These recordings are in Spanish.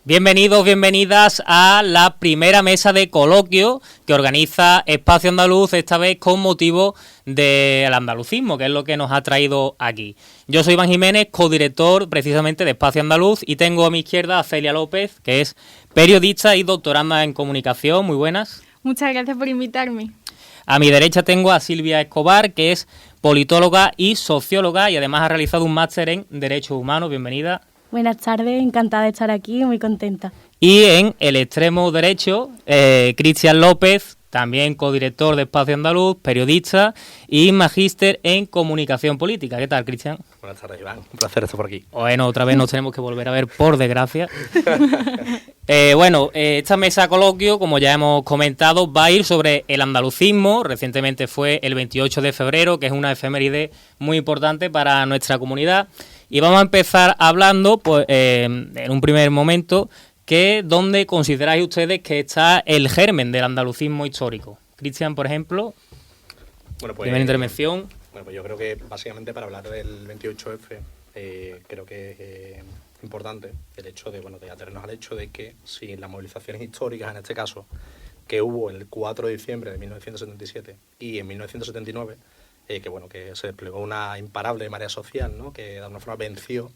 Bienvenidos, bienvenidas a la primera mesa de coloquio que organiza Espacio Andaluz, esta vez con motivo del andalucismo, que es lo que nos ha traído aquí. Yo soy Iván Jiménez, codirector precisamente de Espacio Andaluz, y tengo a mi izquierda a Celia López, que es periodista y doctoranda en comunicación. Muy buenas. Muchas gracias por invitarme. A mi derecha tengo a Silvia Escobar, que es politóloga y socióloga y además ha realizado un máster en Derechos Humanos. Bienvenida. Buenas tardes, encantada de estar aquí, muy contenta. Y en el extremo derecho, Cristian López, también codirector de Espacio Andaluz, periodista y magíster en comunicación política. ¿Qué tal, Cristian? Buenas tardes, Iván. Un placer estar por aquí. Bueno, otra vez nos tenemos que volver a ver, por desgracia. Esta mesa de coloquio, como ya hemos comentado, va a ir sobre el andalucismo. Recientemente fue el 28 de febrero, que es una efeméride muy importante para nuestra comunidad. Y vamos a empezar hablando, pues, en un primer momento, ¿dónde consideráis ustedes que está el germen del andalucismo histórico? Cristian, por ejemplo, primera intervención. Bueno, pues yo creo que básicamente para hablar del 28F, creo que es importante el hecho de atenernos al hecho de que si las movilizaciones históricas, en este caso, que hubo el 4 de diciembre de 1977 y en 1979, que se desplegó una imparable marea social, ¿no?, que de alguna forma venció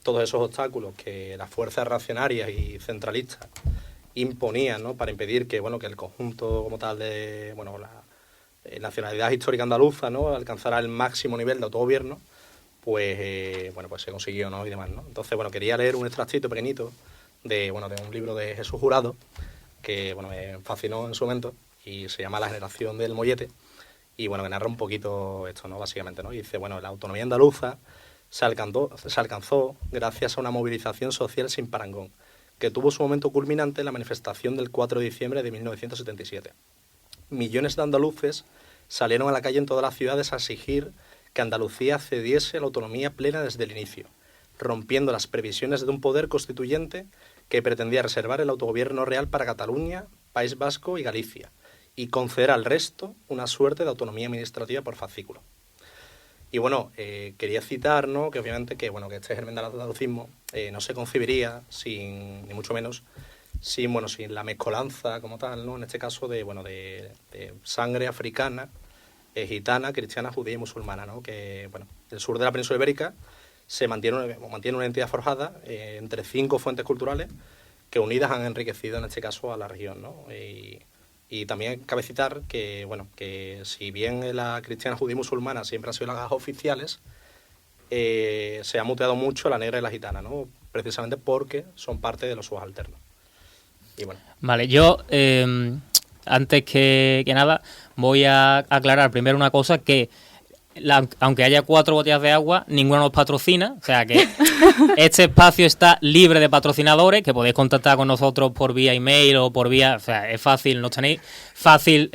todos esos obstáculos que las fuerzas reaccionarias y centralistas imponían, ¿no?, para impedir que el conjunto como tal de la nacionalidad histórica andaluza, ¿no?, alcanzara el máximo nivel de autogobierno, pues se consiguió, ¿no?, y demás, ¿no? Entonces, quería leer un extractito pequeñito de un libro de Jesús Jurado que me fascinó en su momento y se llama La generación del mollete. Y que narra un poquito esto, ¿no?, básicamente, ¿no? Y dice, la autonomía andaluza se alcanzó gracias a una movilización social sin parangón, que tuvo su momento culminante en la manifestación del 4 de diciembre de 1977. Millones de andaluces salieron a la calle en todas las ciudades a exigir que Andalucía cediese la autonomía plena desde el inicio, rompiendo las previsiones de un poder constituyente que pretendía reservar el autogobierno real para Cataluña, País Vasco y Galicia, y conceder al resto una suerte de autonomía administrativa por fascículo. Y quería citar, ¿no?, que obviamente que este germen del andalucismo no se concibiría ni mucho menos, sin la mezcolanza como tal, ¿no?, en este caso de sangre africana, gitana, cristiana, judía y musulmana, ¿no?, que el sur de la península ibérica mantiene una entidad forjada entre 5 fuentes culturales que unidas han enriquecido en este caso a la región, ¿no? Y también cabe citar que si bien la cristiana, judía y musulmana siempre han sido las oficiales, se ha muteado mucho la negra y la gitana, ¿no?, precisamente porque son parte de los subalternos. Y Vale, yo antes que nada voy a aclarar primero una cosa, que aunque haya 4 botellas de agua, ninguna nos patrocina, o sea que este espacio está libre de patrocinadores, que podéis contactar con nosotros por vía email o por vía, o sea, es fácil, nos tenéis fácil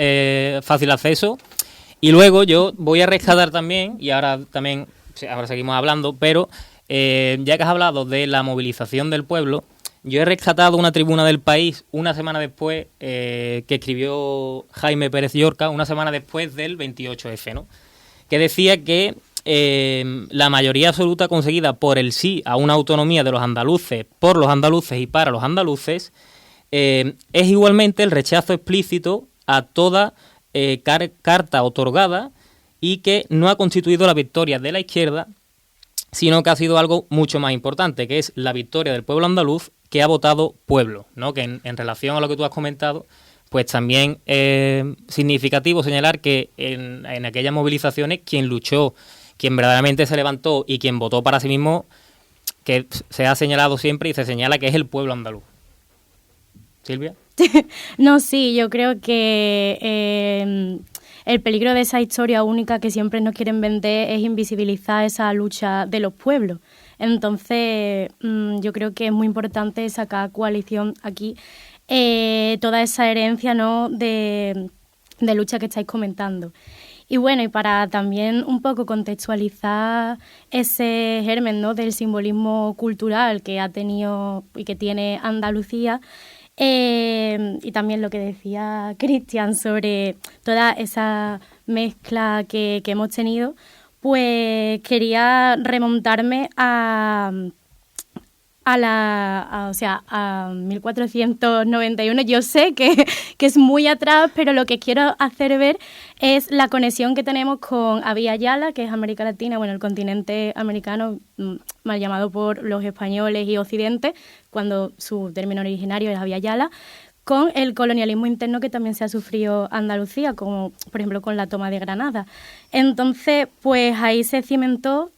acceso. Y luego yo voy a rescatar también, y ahora seguimos hablando, pero ya que has hablado de la movilización del pueblo, yo he rescatado una tribuna del País una semana después, que escribió Jaime Pérez Llorca, una semana después del 28F, ¿no?, que decía que la mayoría absoluta conseguida por el sí a una autonomía de los andaluces, por los andaluces y para los andaluces, es igualmente el rechazo explícito a toda carta otorgada, y que no ha constituido la victoria de la izquierda, sino que ha sido algo mucho más importante, que es la victoria del pueblo andaluz que ha votado pueblo, ¿no? Que en relación a lo que tú has comentado, pues también es significativo señalar que en aquellas movilizaciones quien luchó, quien verdaderamente se levantó y quien votó para sí mismo, que se ha señalado siempre y se señala que es el pueblo andaluz. ¿Silvia? No, sí, yo creo que el peligro de esa historia única que siempre nos quieren vender es invisibilizar esa lucha de los pueblos. Entonces, yo creo que es muy importante sacar coalición aquí toda esa herencia, ¿no?, de lucha que estáis comentando. Y y para también un poco contextualizar ese germen, ¿no?, del simbolismo cultural que ha tenido y que tiene Andalucía, y también lo que decía Cristian sobre toda esa mezcla que hemos tenido, pues quería remontarme a a 1491. Yo sé que es muy atrás, pero lo que quiero hacer ver es la conexión que tenemos con Abya Yala, que es América Latina, bueno, el continente americano, mal llamado por los españoles y Occidente, cuando su término originario es Abya Yala, con el colonialismo interno que también se ha sufrido Andalucía, como por ejemplo con la toma de Granada. Entonces, pues ahí se cimentó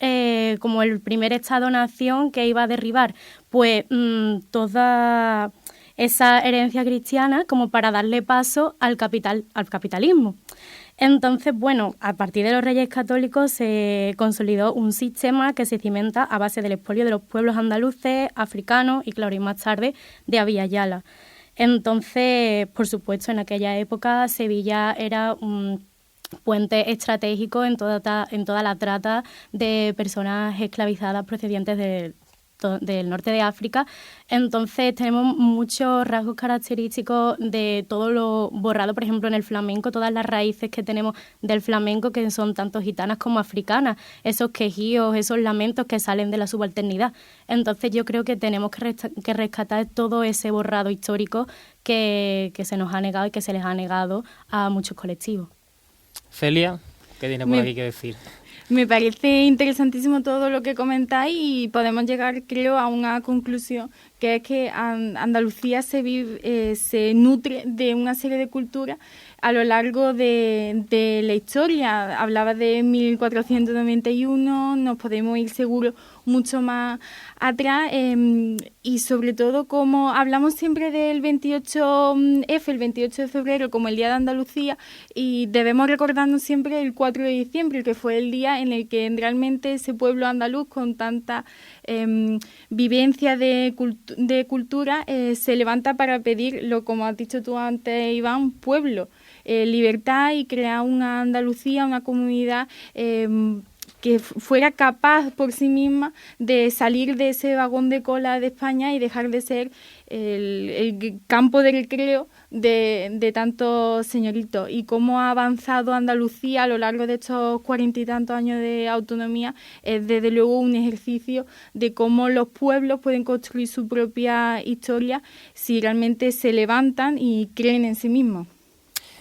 como el primer Estado-nación que iba a derribar pues toda esa herencia cristiana como para darle paso al capitalismo. Entonces, bueno, a partir de los Reyes Católicos se consolidó un sistema que se cimenta a base del expolio de los pueblos andaluces, africanos y, claro, y más tarde de Abya Yala. Entonces, por supuesto, en aquella época Sevilla era un puente estratégico en toda la trata de personas esclavizadas procedientes del norte de África. Entonces tenemos muchos rasgos característicos de todo lo borrado, por ejemplo, en el flamenco, todas las raíces que tenemos del flamenco, que son tanto gitanas como africanas, esos quejíos, esos lamentos que salen de la subalternidad. Entonces yo creo que tenemos que rescatar todo ese borrado histórico que se nos ha negado y que se les ha negado a muchos colectivos. Celia, ¿qué tiene por aquí que decir? Me parece interesantísimo todo lo que comentáis y podemos llegar, creo, a una conclusión, que es que Andalucía se nutre de una serie de culturas a lo largo de la historia. Hablaba de 1491, nos podemos ir seguro mucho más atrás, y sobre todo como hablamos siempre del 28F, el 28 de febrero, como el Día de Andalucía, y debemos recordarnos siempre el 4 de diciembre, que fue el día en el que realmente ese pueblo andaluz con tanta vivencia de cultura se levanta para pedir, como has dicho tú antes, Iván, pueblo, libertad, y crear una Andalucía, una comunidad que fuera capaz por sí misma de salir de ese vagón de cola de España y dejar de ser el campo de recreo de tantos señoritos. Y cómo ha avanzado Andalucía a lo largo de estos 40 y tantos años de autonomía es desde luego un ejercicio de cómo los pueblos pueden construir su propia historia si realmente se levantan y creen en sí mismos.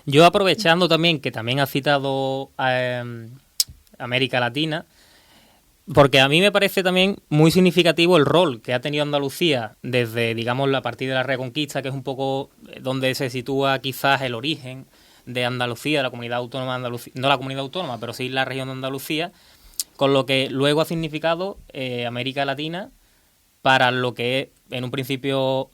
Yo, aprovechando también que también ha citado América Latina, porque a mí me parece también muy significativo el rol que ha tenido Andalucía desde, digamos, a partir de la Reconquista, que es un poco donde se sitúa quizás el origen de Andalucía, la comunidad autónoma de Andalucía, no la comunidad autónoma, pero sí la región de Andalucía, con lo que luego ha significado América Latina para lo que en un principio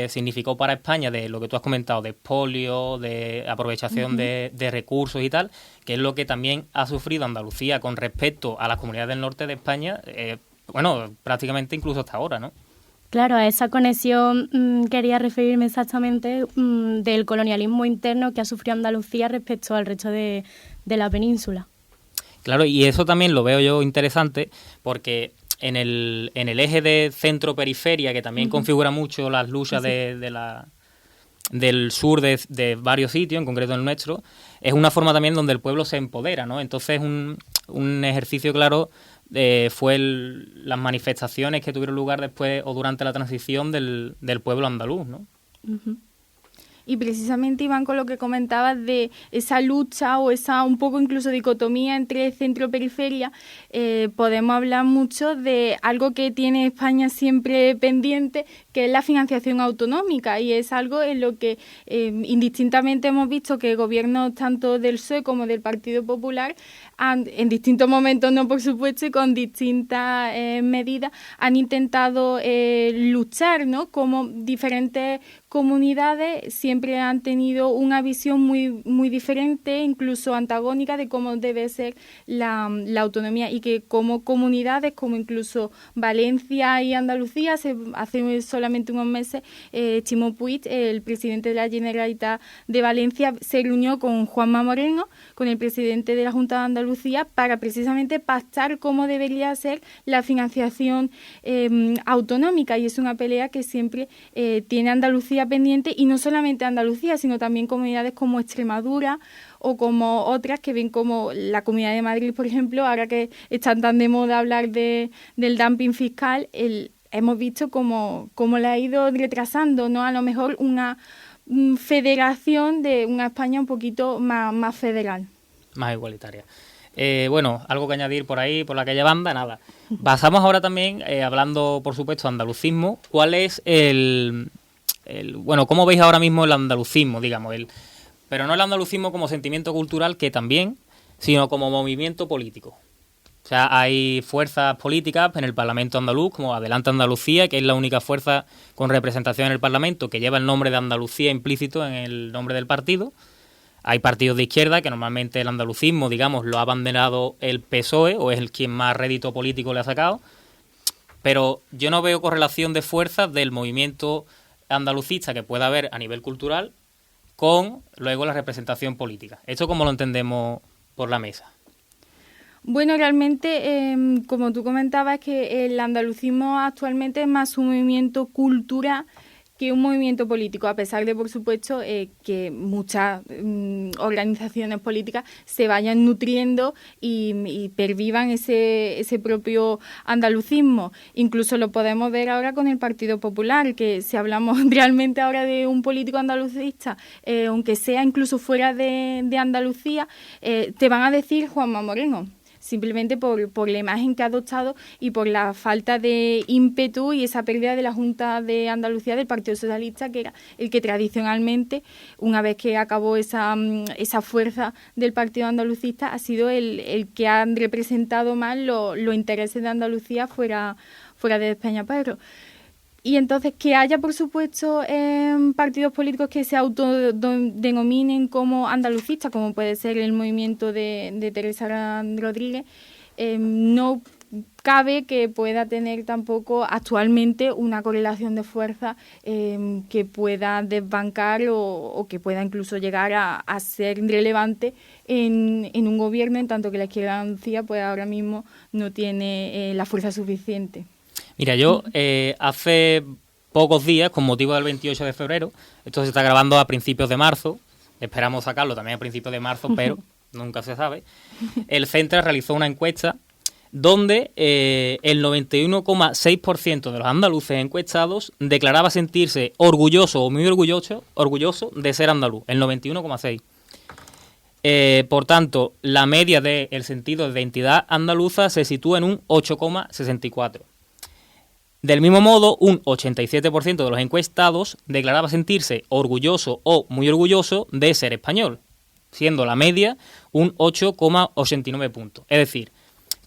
significó para España, de lo que tú has comentado, de expolio, de aprovechación de recursos y tal, que es lo que también ha sufrido Andalucía con respecto a las comunidades del norte de España, prácticamente incluso hasta ahora, ¿no? Claro, a esa conexión quería referirme exactamente del colonialismo interno que ha sufrido Andalucía respecto al resto de la península. Claro, y eso también lo veo yo interesante porque en el eje de centro-periferia, que también configura mucho las luchas del sur de varios sitios, en concreto el nuestro, es una forma también donde el pueblo se empodera, ¿no? Entonces un ejercicio claro fue las manifestaciones que tuvieron lugar después o durante la transición del pueblo andaluz, ¿no? Uh-huh. Y precisamente, Iván, con lo que comentabas de esa lucha o esa un poco incluso dicotomía entre centro-periferia, podemos hablar mucho de algo que tiene España siempre pendiente, que es la financiación autonómica, y es algo en lo que indistintamente hemos visto que gobiernos tanto del PSOE como del Partido Popular en distintos momentos, no por supuesto, y con distintas medidas han intentado luchar, ¿no? Como diferentes comunidades siempre han tenido una visión muy, muy diferente, incluso antagónica, de cómo debe ser la autonomía, y que como comunidades, como incluso Valencia y Andalucía, hace solamente unos meses, Ximo Puig, el presidente de la Generalitat de Valencia, se reunió con Juanma Moreno, con el presidente de la Junta de Andalucía, para precisamente pactar cómo debería ser la financiación autonómica, y es una pelea que siempre tiene Andalucía pendiente, y no solamente Andalucía, sino también comunidades como Extremadura o como otras que ven como la Comunidad de Madrid, por ejemplo, ahora que están tan de moda hablar del dumping fiscal, es hemos visto cómo la ha ido retrasando, ¿no? A lo mejor una federación de una España un poquito más federal. Más igualitaria. Bueno, algo que añadir por ahí, por aquella banda, nada. Pasamos ahora también, hablando, por supuesto, de andalucismo. ¿Cuál es bueno, cómo veis ahora mismo el andalucismo, digamos? Pero no el andalucismo como sentimiento cultural, que también, sino como movimiento político. O sea, hay fuerzas políticas en el Parlamento andaluz, como Adelante Andalucía, que es la única fuerza con representación en el Parlamento que lleva el nombre de Andalucía implícito en el nombre del partido. Hay partidos de izquierda que normalmente el andalucismo, digamos, lo ha abanderado el PSOE, o es el quien más rédito político le ha sacado. Pero yo no veo correlación de fuerzas del movimiento andalucista que pueda haber a nivel cultural con luego la representación política. ¿Esto cómo lo entendemos por la mesa? Bueno, realmente, como tú comentabas, que el andalucismo actualmente es más un movimiento cultural que un movimiento político, a pesar de, por supuesto, que muchas organizaciones políticas se vayan nutriendo y pervivan ese propio andalucismo. Incluso lo podemos ver ahora con el Partido Popular, que si hablamos realmente ahora de un político andalucista, aunque sea incluso fuera de Andalucía, te van a decir Juanma Moreno. Simplemente por la imagen que ha adoptado y por la falta de ímpetu y esa pérdida de la Junta de Andalucía del Partido Socialista, que era el que tradicionalmente, una vez que acabó esa fuerza del Partido Andalucista, ha sido el que ha representado más los intereses de Andalucía fuera de Despeñaperro. Y entonces que haya, por supuesto, partidos políticos que se autodenominen como andalucistas, como puede ser el movimiento de Teresa Rodríguez, no cabe que pueda tener tampoco actualmente una correlación de fuerza que pueda desbancar o que pueda incluso llegar a ser relevante en un gobierno, en tanto que la izquierda Andalucía pues ahora mismo no tiene la fuerza suficiente. Mira, yo hace pocos días, con motivo del 28 de febrero, esto se está grabando a principios de marzo, esperamos sacarlo también a principios de marzo, pero nunca se sabe, el CENTRA realizó una encuesta donde el 91,6% de los andaluces encuestados declaraba sentirse orgulloso o muy orgulloso de ser andaluz, el 91,6%. Por tanto, la media del sentido de identidad andaluza se sitúa en un 8,64%. Del mismo modo, un 87% de los encuestados declaraba sentirse orgulloso o muy orgulloso de ser español, siendo la media un 8,89 puntos. Es decir,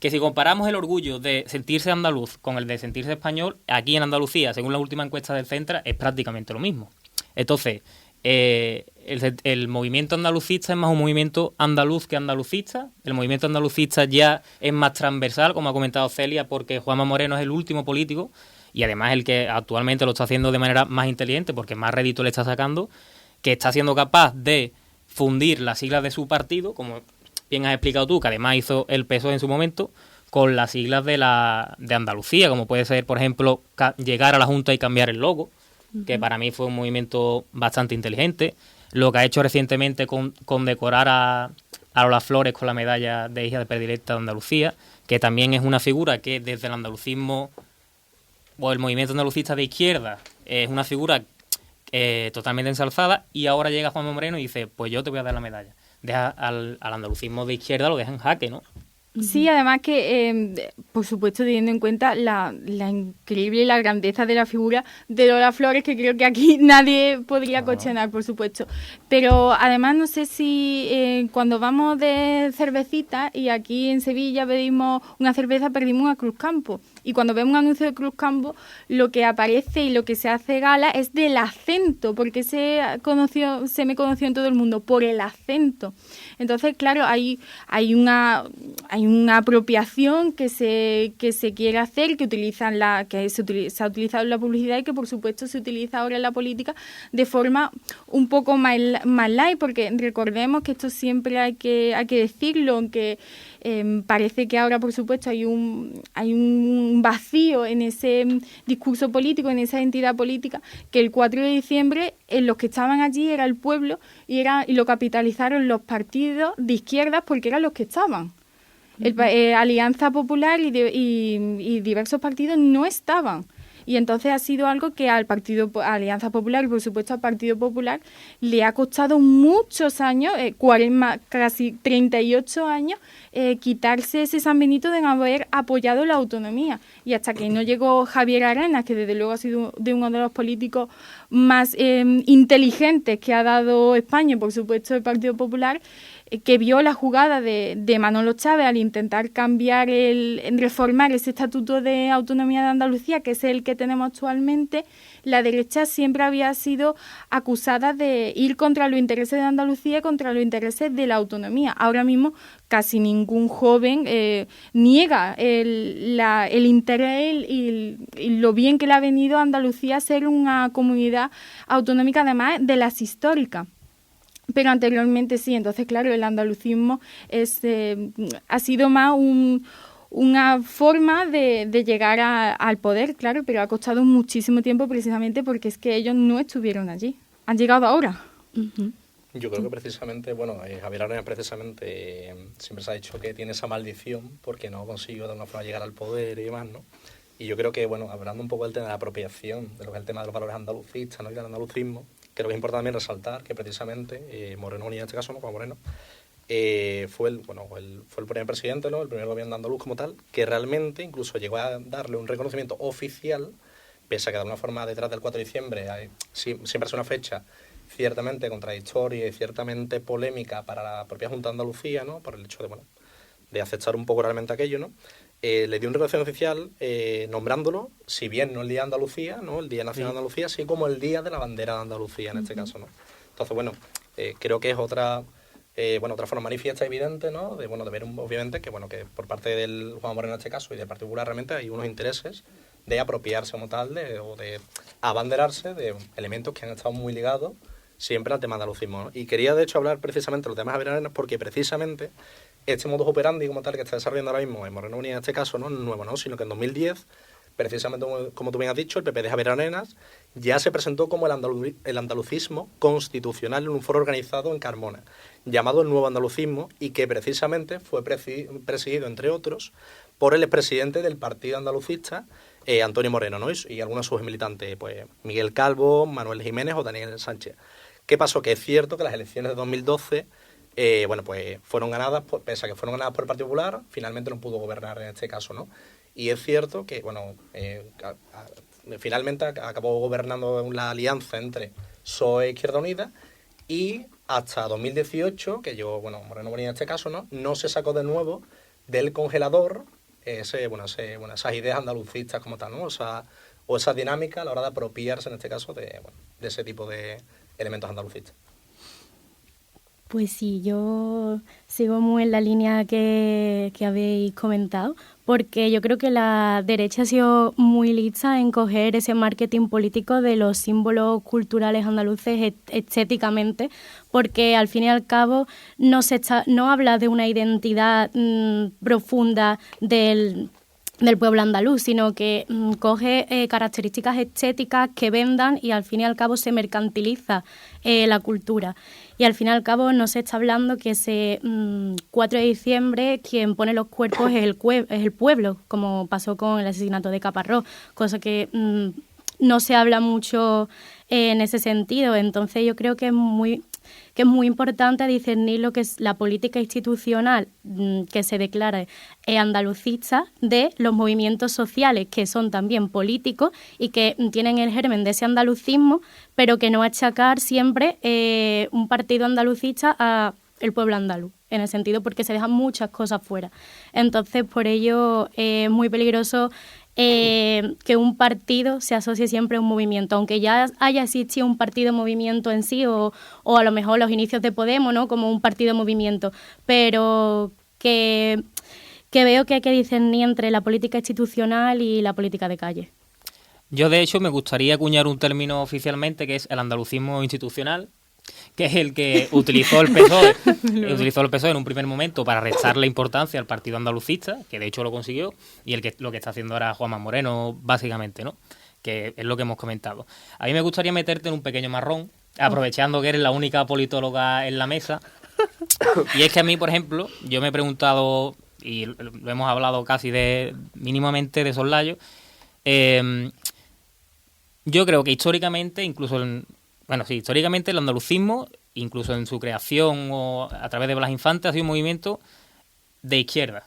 que si comparamos el orgullo de sentirse andaluz con el de sentirse español, aquí en Andalucía, según la última encuesta del Centra, es prácticamente lo mismo. Entonces, el movimiento andalucista es más un movimiento andaluz que andalucista. El movimiento andalucista ya es más transversal, como ha comentado Celia, porque Juanma Moreno es el último político y además el que actualmente lo está haciendo de manera más inteligente, porque más rédito le está sacando, que está siendo capaz de fundir las siglas de su partido, como bien has explicado tú, que además hizo el PSOE en su momento, con las siglas de Andalucía, como puede ser, por ejemplo, llegar a la Junta y cambiar el logo, que para mí fue un movimiento bastante inteligente. Lo que ha hecho recientemente con decorar a Lola Flores con la medalla de hija de predilecta de Andalucía, que también es una figura que desde el andalucismo o el movimiento andalucista de izquierda es una figura totalmente ensalzada, y ahora llega Juanma Moreno y dice, pues yo te voy a dar la medalla. Deja al andalucismo de izquierda, lo deja en jaque, ¿no? Sí, además que, por supuesto, teniendo en cuenta la increíble y la grandeza de la figura de Lola Flores, que creo que aquí nadie podría cuestionar, por supuesto. Pero además no sé si cuando vamos de cervecita y aquí en Sevilla pedimos una cerveza, pedimos una Cruzcampo. Y cuando vemos un anuncio de Cruzcampo, lo que aparece y lo que se hace gala es del acento, porque se me conoció en todo el mundo por el acento. Entonces, claro, hay una apropiación que se quiere hacer, que se ha utilizado en la publicidad y que por supuesto se utiliza ahora en la política de forma un poco más light, porque recordemos que esto siempre hay que decirlo, aunque parece que ahora por supuesto hay un vacío en ese discurso político, en esa entidad política, que el 4 de diciembre los que estaban allí era el pueblo y lo capitalizaron los partidos de izquierdas porque eran los que estaban. Alianza Popular y diversos partidos no estaban. Y entonces ha sido algo que a Alianza Popular y por supuesto al Partido Popular le ha costado muchos años, casi 38 años, quitarse ese San Benito de no haber apoyado la autonomía. Y hasta que no llegó Javier Arenas, que desde luego ha sido de uno de los políticos más inteligentes que ha dado España, y por supuesto el Partido Popular, que vio la jugada de Manolo Chávez al intentar reformar ese Estatuto de Autonomía de Andalucía, que es el que tenemos actualmente. La derecha siempre había sido acusada de ir contra los intereses de Andalucía y contra los intereses de la autonomía. Ahora mismo casi ningún joven niega el interés y lo bien que le ha venido a Andalucía a ser una comunidad autonómica, además de las históricas. Pero anteriormente sí, entonces claro, el andalucismo ha sido más una forma de llegar al poder, claro, pero ha costado muchísimo tiempo precisamente porque es que ellos no estuvieron allí, han llegado ahora. Uh-huh. Yo creo que precisamente, Javier Arenas precisamente siempre se ha dicho que tiene esa maldición porque no consiguió de alguna forma llegar al poder y demás, ¿no? Y yo creo que, hablando un poco del tema de la apropiación, de lo que es el tema de los valores andalucistas, ¿no? Y del andalucismo, creo que es importante también resaltar que precisamente Moreno Bonilla, en este caso, ¿no? Juan Moreno, fue el primer presidente, ¿no? El primer gobierno andaluz como tal, que realmente incluso llegó a darle un reconocimiento oficial, pese a que de alguna forma detrás del 4 de diciembre siempre es una fecha ciertamente contradictoria y ciertamente polémica para la propia Junta de Andalucía, ¿no? Por el hecho de aceptar un poco realmente aquello, ¿no? Le dio un reconocimiento oficial nombrándolo, si bien no el Día de Andalucía, ¿no? El Día Nacional de Andalucía, así como el Día de la Bandera de Andalucía en este caso, ¿no? Entonces, creo que es otra forma manifiesta y evidente, ¿no? De ver obviamente que por parte del Juan Moreno en este caso y del Partido Popular realmente hay unos intereses de apropiarse como tal o de abanderarse de elementos que han estado muy ligados siempre al tema andalucismo, ¿no? Y quería de hecho hablar precisamente de los temas de Javier Arenas porque precisamente este modus operandi como tal que está desarrollando ahora mismo en Moreno Bonilla en este caso no es nuevo, ¿no? Sino que en 2010, precisamente como tú bien has dicho, el PP de Javier Arenas ya se presentó como el andalucismo constitucional en un foro organizado en Carmona, llamado el Nuevo Andalucismo, y que precisamente fue presidido, entre otros, por el expresidente del Partido Andalucista, Antonio Moreno, ¿no? Y algunos de sus militantes, pues Miguel Calvo, Manuel Jiménez o Daniel Sánchez. ¿Qué pasó? Que es cierto que las elecciones de 2012 fueron ganadas, pese a que fueron ganadas por el Partido Popular, finalmente no pudo gobernar en este caso, ¿no? Y es cierto que, finalmente acabó gobernando la alianza entre PSOE e Izquierda Unida y hasta 2018, que llegó, Moreno Bonilla en este caso, no se sacó de nuevo del congelador esas ideas andalucistas como tal, ¿no? O esa dinámica a la hora de apropiarse, en este caso, de ese tipo de elementos andalucistas. Pues sí, yo sigo muy en la línea que habéis comentado, porque yo creo que la derecha ha sido muy lista en coger ese marketing político de los símbolos culturales andaluces estéticamente, porque al fin y al cabo no habla de una identidad profunda del pueblo andaluz, sino que coge características estéticas que vendan y al fin y al cabo se mercantiliza la cultura. Y al fin y al cabo no se está hablando que ese 4 de diciembre quien pone los cuerpos es el pueblo, como pasó con el asesinato de Caparrós, cosa que no se habla mucho en ese sentido. Entonces yo creo que es muy importante discernir lo que es la política institucional que se declara andalucista de los movimientos sociales que son también políticos y que tienen el germen de ese andalucismo, pero que no achacar siempre un partido andalucista a el pueblo andaluz, en el sentido porque se dejan muchas cosas fuera. Entonces, por ello es muy peligroso que un partido se asocie siempre a un movimiento, aunque ya haya existido un partido-movimiento en sí o a lo mejor los inicios de Podemos, ¿no? Como un partido-movimiento, pero que veo que hay que discernir entre la política institucional y la política de calle. Yo, de hecho, me gustaría acuñar un término oficialmente que es el andalucismo institucional, que es el que utilizó el PSOE en un primer momento para restarle importancia al partido andalucista, que de hecho lo consiguió, y lo que está haciendo ahora Juanma Moreno, básicamente, ¿no? Que es lo que hemos comentado. A mí me gustaría meterte en un pequeño marrón, aprovechando que eres la única politóloga en la mesa, y es que a mí, por ejemplo, yo me he preguntado, y lo hemos hablado casi mínimamente de soslayo, Yo creo que históricamente, históricamente el andalucismo, incluso en su creación o a través de Blas Infante, ha sido un movimiento de izquierda,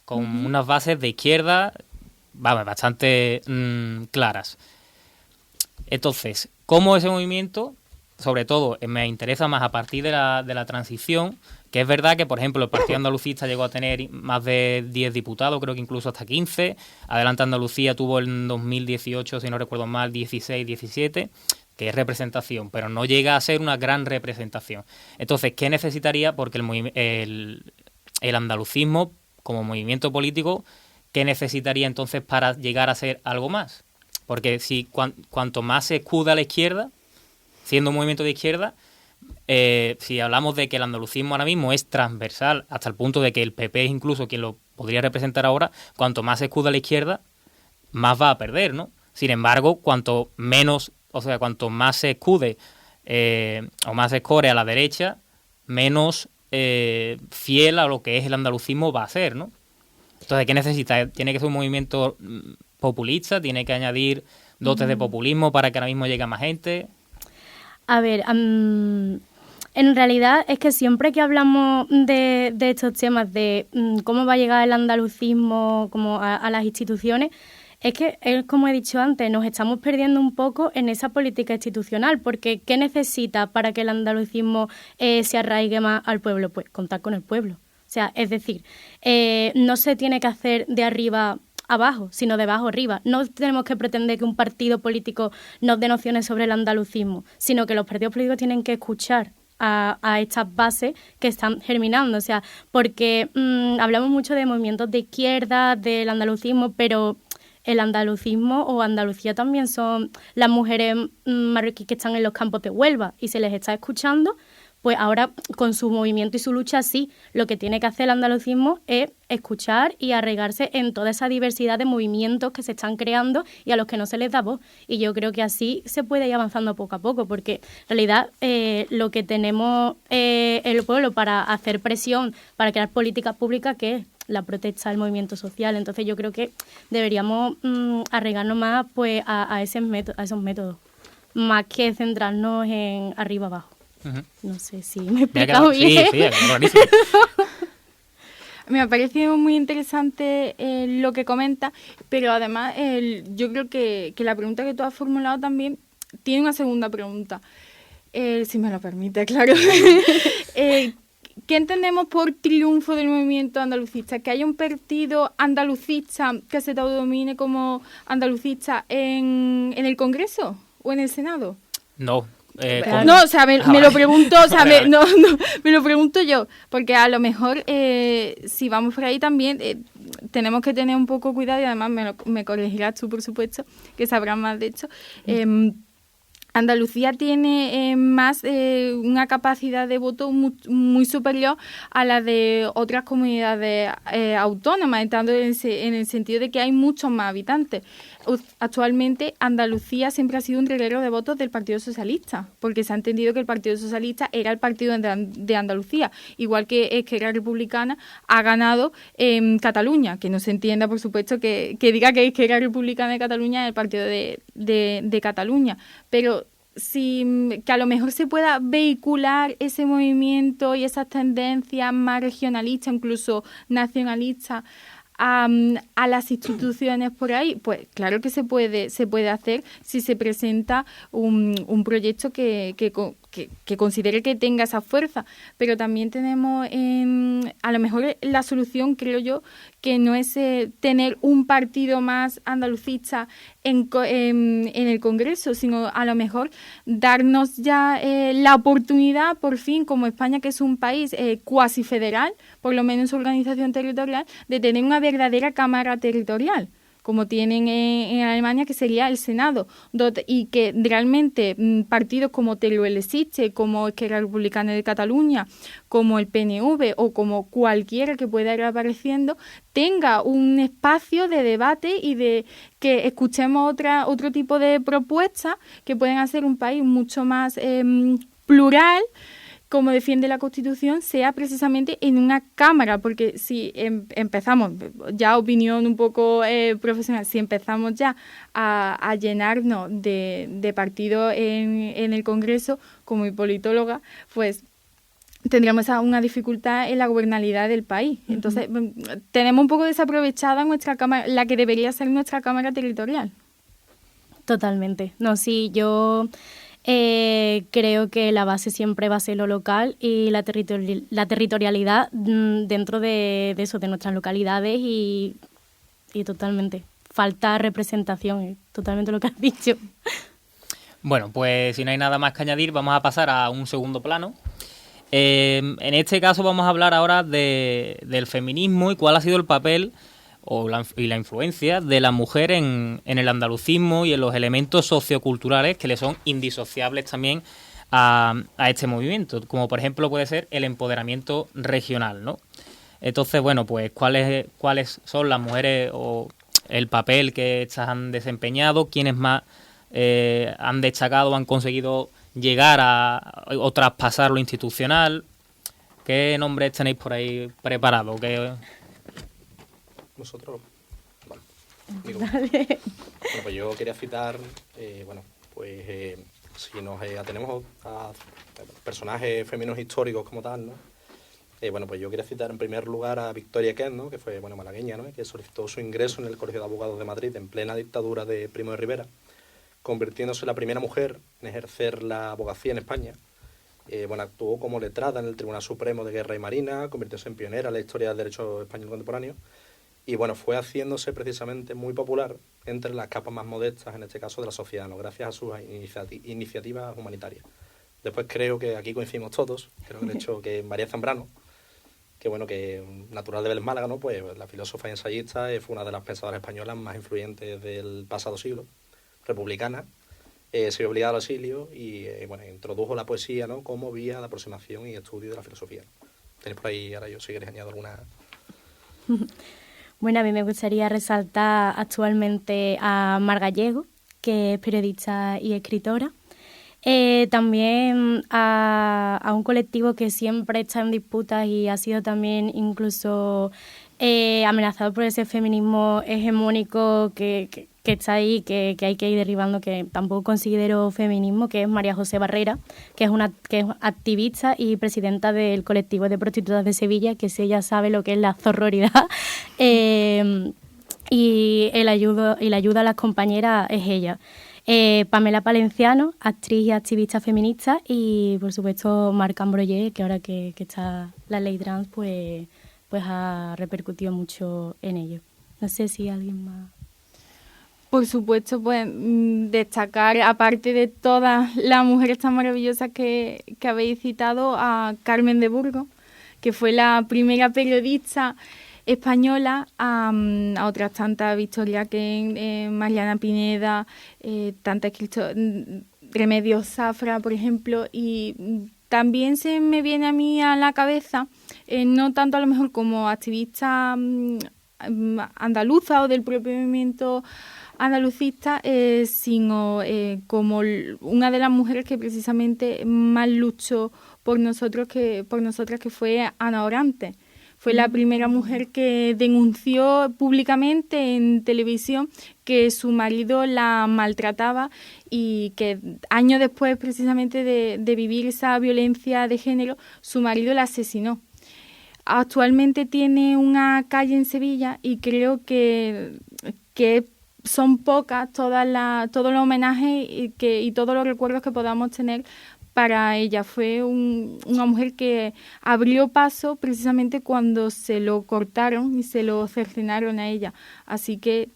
con unas bases de izquierda, bastante claras. Entonces, ¿cómo ese movimiento, sobre todo, me interesa más a partir de la transición, que es verdad que, por ejemplo, el Partido Andalucista llegó a tener más de 10 diputados, creo que incluso hasta 15. Adelante Andalucía tuvo en 2018, si no recuerdo mal, 16, 17, que es representación, pero no llega a ser una gran representación. Entonces, ¿qué necesitaría? Porque el andalucismo, como movimiento político, ¿qué necesitaría entonces para llegar a ser algo más? Porque si cuanto más se escuda a la izquierda, siendo un movimiento de izquierda, si hablamos de que el andalucismo ahora mismo es transversal hasta el punto de que el PP es incluso quien lo podría representar ahora, cuanto más se escuda a la izquierda, más va a perder, ¿no? Sin embargo, cuanto más se escude o más se escore a la derecha, menos fiel a lo que es el andalucismo va a ser, ¿no? Entonces, ¿qué necesita? Tiene que ser un movimiento populista, tiene que añadir dotes de populismo para que ahora mismo llegue a más gente. A ver, en realidad es que siempre que hablamos de estos temas, de cómo va a llegar el andalucismo como a las instituciones, es que, como he dicho antes, nos estamos perdiendo un poco en esa política institucional, porque ¿qué necesita para que el andalucismo se arraigue más al pueblo? Pues contar con el pueblo. O sea, es decir, no se tiene que hacer de arriba abajo, sino de abajo arriba. No tenemos que pretender que un partido político nos dé nociones sobre el andalucismo, sino que los partidos políticos tienen que escuchar a estas bases que están germinando. O sea, porque hablamos mucho de movimientos de izquierda, del andalucismo, pero el andalucismo o Andalucía también son las mujeres marroquíes que están en los campos de Huelva y se les está escuchando. Pues ahora, con su movimiento y su lucha, sí, lo que tiene que hacer el andalucismo es escuchar y arraigarse en toda esa diversidad de movimientos que se están creando y a los que no se les da voz. Y yo creo que así se puede ir avanzando poco a poco, porque en realidad lo que tenemos el pueblo para hacer presión, para crear políticas públicas, que es la protesta del movimiento social. Entonces yo creo que deberíamos arraigarnos más pues a esos métodos, más que centrarnos en arriba-abajo. No sé si me he explicado bien. Sí, clarísimo. Me ha parecido muy interesante lo que comenta, pero además yo creo que la pregunta que tú has formulado también tiene una segunda pregunta, si me lo permite, claro. ¿Qué entendemos por triunfo del movimiento andalucista? ¿Que haya un partido andalucista que se autodomine como andalucista en el Congreso o en el Senado? No. No, o sea, me lo pregunto, o sea, me lo pregunto yo, porque a lo mejor si vamos por ahí también tenemos que tener un poco cuidado y además me corregirás tú, por supuesto, que sabrás más de esto. Andalucía tiene más una capacidad de voto muy superior a la de otras comunidades autónomas, estando en el sentido de que hay muchos más habitantes. Actualmente Andalucía siempre ha sido un reguero de votos del Partido Socialista, porque se ha entendido que el Partido Socialista era el partido de Andalucía, igual que Esquerra Republicana ha ganado en Cataluña, que no se entienda, por supuesto, que diga que Esquerra Republicana de Cataluña es el partido de Cataluña, pero que a lo mejor se pueda vehicular ese movimiento y esas tendencias más regionalistas, incluso nacionalistas, a las instituciones por ahí, pues claro que se puede hacer si se presenta un proyecto que considere que tenga esa fuerza, pero también tenemos a lo mejor la solución, creo yo, que no es tener un partido más andalucista en el Congreso, sino a lo mejor darnos ya la oportunidad, por fin, como España, que es un país cuasi federal, por lo menos en su organización territorial, de tener una verdadera cámara territorial, como tienen en Alemania, que sería el Senado, y que realmente partidos como Teruel existe, como Esquerra Republicana de Cataluña, como el PNV o como cualquiera que pueda ir apareciendo, tenga un espacio de debate y de que escuchemos otro tipo de propuestas que pueden hacer un país mucho más plural, como defiende la Constitución, sea precisamente en una Cámara, porque si empezamos, ya opinión un poco profesional, si empezamos ya a llenarnos de partidos en el Congreso, como politóloga, pues tendríamos una dificultad en la gobernabilidad del país. Entonces, tenemos un poco desaprovechada nuestra Cámara, la que debería ser nuestra Cámara territorial. Totalmente. No, sí, yo creo que la base siempre va a ser lo local y la territorialidad dentro de eso, de nuestras localidades y totalmente. Falta representación, totalmente lo que has dicho. Bueno, pues si no hay nada más que añadir, vamos a pasar a un segundo plano. En este caso vamos a hablar ahora del feminismo y cuál ha sido el papel y la influencia de la mujer en el andalucismo y en los elementos socioculturales que le son indisociables también a este movimiento, como por ejemplo puede ser el empoderamiento regional, ¿no? Entonces, bueno, pues cuáles son las mujeres o el papel que estas han desempeñado, quiénes más han destacado o han conseguido llegar o traspasar lo institucional. ¿Qué nombres tenéis por ahí preparados? Nosotros, bueno, digo, bueno, pues yo quería citar, si nos atenemos a personajes femeninos históricos como tal, ¿no? Pues yo quería citar en primer lugar a Victoria Kent, ¿no? Que fue, malagueña, ¿no? Que solicitó su ingreso en el Colegio de Abogados de Madrid en plena dictadura de Primo de Rivera, convirtiéndose en la primera mujer en ejercer la abogacía en España. Actuó como letrada en el Tribunal Supremo de Guerra y Marina, convirtiéndose en pionera en la historia del derecho español contemporáneo. Y fue haciéndose precisamente muy popular entre las capas más modestas, en este caso de la sociedad, ¿no? Gracias a sus iniciativas humanitarias. Después creo que aquí coincidimos todos, creo que el hecho que María Zambrano, que natural de Vélez Málaga, ¿no? Pues la filósofa y ensayista fue una de las pensadoras españolas más influyentes del pasado siglo, republicana, se vio obligada al exilio y introdujo la poesía, ¿no? Como vía de aproximación y estudio de la filosofía. Tenéis por ahí, ahora yo si queréis añado alguna. Bueno, a mí me gustaría resaltar actualmente a Mar Gallego, que es periodista y escritora. También a un colectivo que siempre está en disputas y ha sido también incluso amenazado por ese feminismo hegemónico que está ahí, que hay que ir derribando, que tampoco considero feminismo, que es María José Barrera, que es activista y presidenta del colectivo de prostitutas de Sevilla, que si ella sabe lo que es la zorroridad y la ayuda a las compañeras es ella. Pamela Palenciano, actriz y activista feminista, y por supuesto Marc Ambroyer, que ahora que está la ley trans, pues ha repercutido mucho en ello. No sé si alguien más. Por supuesto, pues destacar, aparte de todas las mujeres tan maravillosas que habéis citado, a Carmen de Burgos, que fue la primera periodista española, a otras tantas, Victoria Kent, Mariana Pineda, tantas Remedios Zafra, por ejemplo, y también se me viene a mí a la cabeza, no tanto a lo mejor como activista andaluza o del propio movimiento andalucista, sino como una de las mujeres que precisamente más luchó por nosotras, que fue Ana Orantes. Fue la primera mujer que denunció públicamente en televisión que su marido la maltrataba y que años después precisamente de vivir esa violencia de género, su marido la asesinó. Actualmente tiene una calle en Sevilla y creo que son pocas todos los homenajes y todos los recuerdos que podamos tener para ella. Fue una mujer que abrió paso precisamente cuando se lo cortaron y se lo cercenaron a ella. Así que,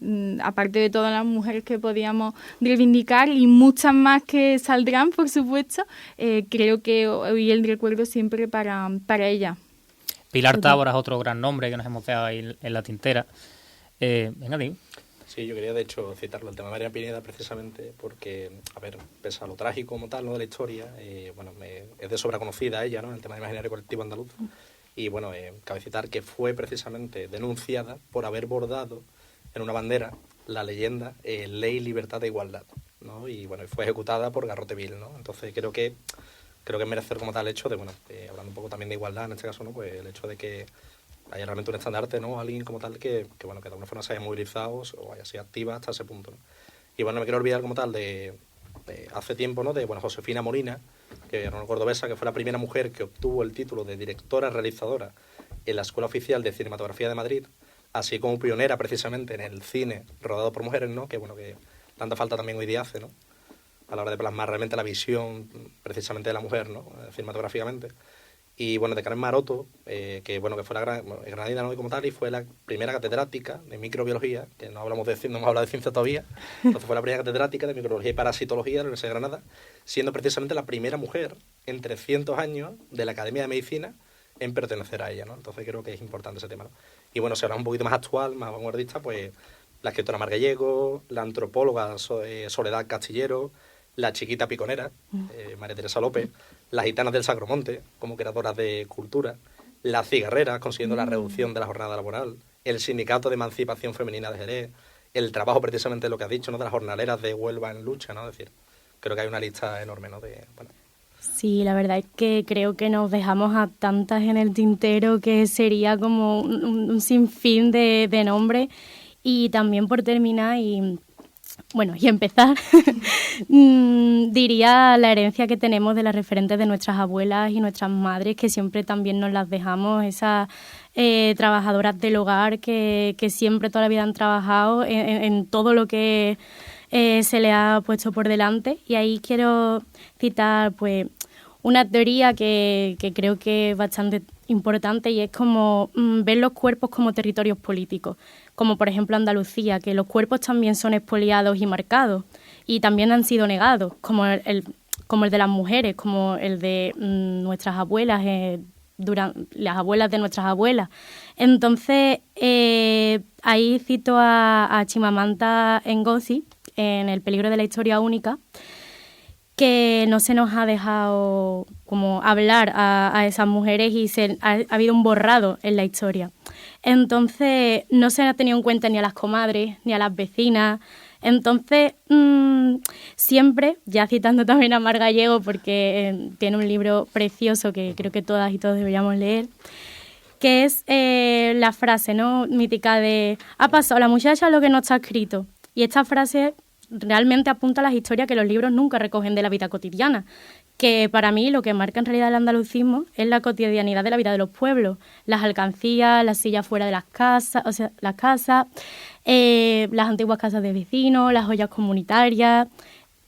aparte de todas las mujeres que podíamos reivindicar y muchas más que saldrán, por supuesto, creo que hoy el recuerdo siempre para ella. Pilar Tábora es otro gran nombre que nos hemos quedado ahí en la tintera. Venga, Diego. Sí, yo quería de hecho citarlo, el tema de María Pineda, precisamente porque, pese a lo trágico como tal, ¿no?, de la historia, es de sobra conocida ella, ¿no?, en el tema del imaginario colectivo andaluz. Y cabe citar que fue precisamente denunciada por haber bordado en una bandera la leyenda Ley, Libertad e Igualdad, ¿no? Y fue ejecutada por garrote vil, ¿no? Entonces creo que creo que es merecer como tal el hecho de, bueno, hablando un poco también de igualdad en este caso, ¿no? Pues el hecho de que haya realmente un estandarte, ¿no? Alguien como tal bueno, que de alguna forma se haya movilizado o haya sido activa hasta ese punto, ¿no? Y bueno, no me quiero olvidar como tal de hace tiempo, ¿no? De, bueno, Josefina Molina, que era una cordobesa, que fue la primera mujer que obtuvo el título de directora realizadora en la Escuela Oficial de Cinematografía de Madrid, así como pionera precisamente en el cine rodado por mujeres, ¿no? Que bueno, que tanta falta también hoy día hace, ¿no? A la hora de plasmar realmente la visión precisamente de la mujer, ¿no? Cinematográficamente. Y bueno, de Carmen Maroto, que bueno, que fue la granadina, ¿no? Y como tal, y fue la primera catedrática de microbiología, que no hemos hablado de ciencia todavía, entonces fue la primera catedrática de microbiología y parasitología de la Universidad de Granada, siendo precisamente la primera mujer en 300 años de la Academia de Medicina en pertenecer a ella, ¿no? Entonces creo que es importante ese tema, ¿no? Y bueno, si ahora un poquito más actual, más vanguardista, pues la escritora Mar Gallego, la antropóloga Soledad Castillero, la chiquita piconera, María Teresa López, las gitanas del Sacromonte, como creadoras de cultura, las cigarreras, consiguiendo la reducción de la jornada laboral, el sindicato de emancipación femenina de Jerez, el trabajo precisamente de lo que has dicho, ¿no? De las jornaleras de Huelva en lucha, ¿no? Es decir, creo que hay una lista enorme, ¿no? Bueno. Sí, la verdad es que creo que nos dejamos a tantas en el tintero que sería como un sinfín de nombres. Y también por terminar y empezar, diría la herencia que tenemos de las referentes de nuestras abuelas y nuestras madres, que siempre también nos las dejamos, esas trabajadoras del hogar que siempre toda la vida han trabajado en todo lo que se le ha puesto por delante. Y ahí quiero citar pues una teoría que creo que es bastante importante, y es como ver los cuerpos como territorios políticos, como por ejemplo Andalucía, que los cuerpos también son expoliados y marcados y también han sido negados, como el de las mujeres, como el de nuestras abuelas, las abuelas de nuestras abuelas. Entonces, ahí cito a Chimamanda Ngozi en El peligro de la historia única, que no se nos ha dejado como hablar a esas mujeres y ha habido un borrado en la historia. Entonces, no se ha tenido en cuenta ni a las comadres, ni a las vecinas. Entonces, siempre, ya citando también a Mar Gallego, porque tiene un libro precioso que creo que todas y todos deberíamos leer, que es la frase, ¿no?, mítica de «ha pasado la muchacha lo que no está escrito». Y esta frase realmente apunta a las historias que los libros nunca recogen de la vida cotidiana, que para mí lo que marca en realidad el andalucismo es la cotidianidad de la vida de los pueblos, las alcancías, las sillas fuera de las casas, o sea, las casas, las antiguas casas de vecinos, las ollas comunitarias,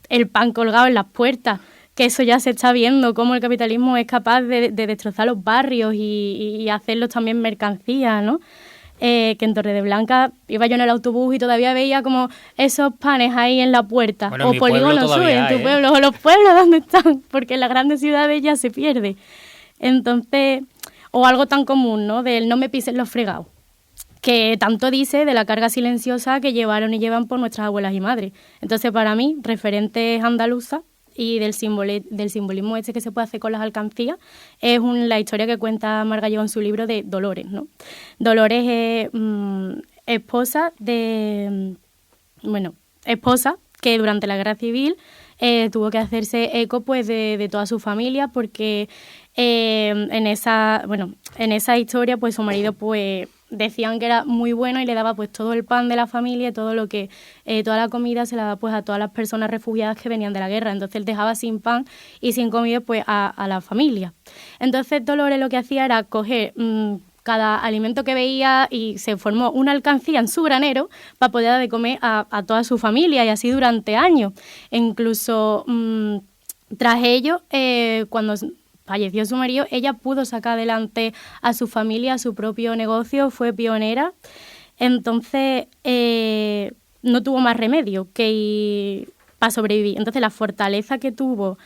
el pan colgado en las puertas, que eso ya se está viendo, cómo el capitalismo es capaz de destrozar los barrios y hacerlos también mercancías, ¿no? Que en Torredeblanca iba yo en el autobús y todavía veía como esos panes ahí en la puerta. Bueno, o Polígono Sur, en tu pueblo, o los pueblos donde están, porque en las grandes ciudades ya se pierde. Entonces, o algo tan común, ¿no?, del no me pisen los fregados, que tanto dice de la carga silenciosa que llevaron y llevan por nuestras abuelas y madres. Entonces, para mí, referentes andaluzas y del simbolismo este que se puede hacer con las alcancías, es la historia que cuenta Mar Gallego en su libro de Dolores, ¿no? Dolores es esposa que durante la Guerra Civil tuvo que hacerse eco pues de toda su familia, porque en esa historia pues su marido pues decían que era muy bueno y le daba pues todo el pan de la familia, todo lo que toda la comida se la daba pues a todas las personas refugiadas que venían de la guerra. Entonces él dejaba sin pan y sin comida pues a la familia. Entonces Dolores lo que hacía era coger cada alimento que veía y se formó una alcancía en su granero para poder dar de comer a toda su familia, y así durante años. E incluso tras ello, cuando falleció su marido, ella pudo sacar adelante a su familia, a su propio negocio, fue pionera. Entonces, no tuvo más remedio que para sobrevivir. Entonces, la fortaleza que tuvo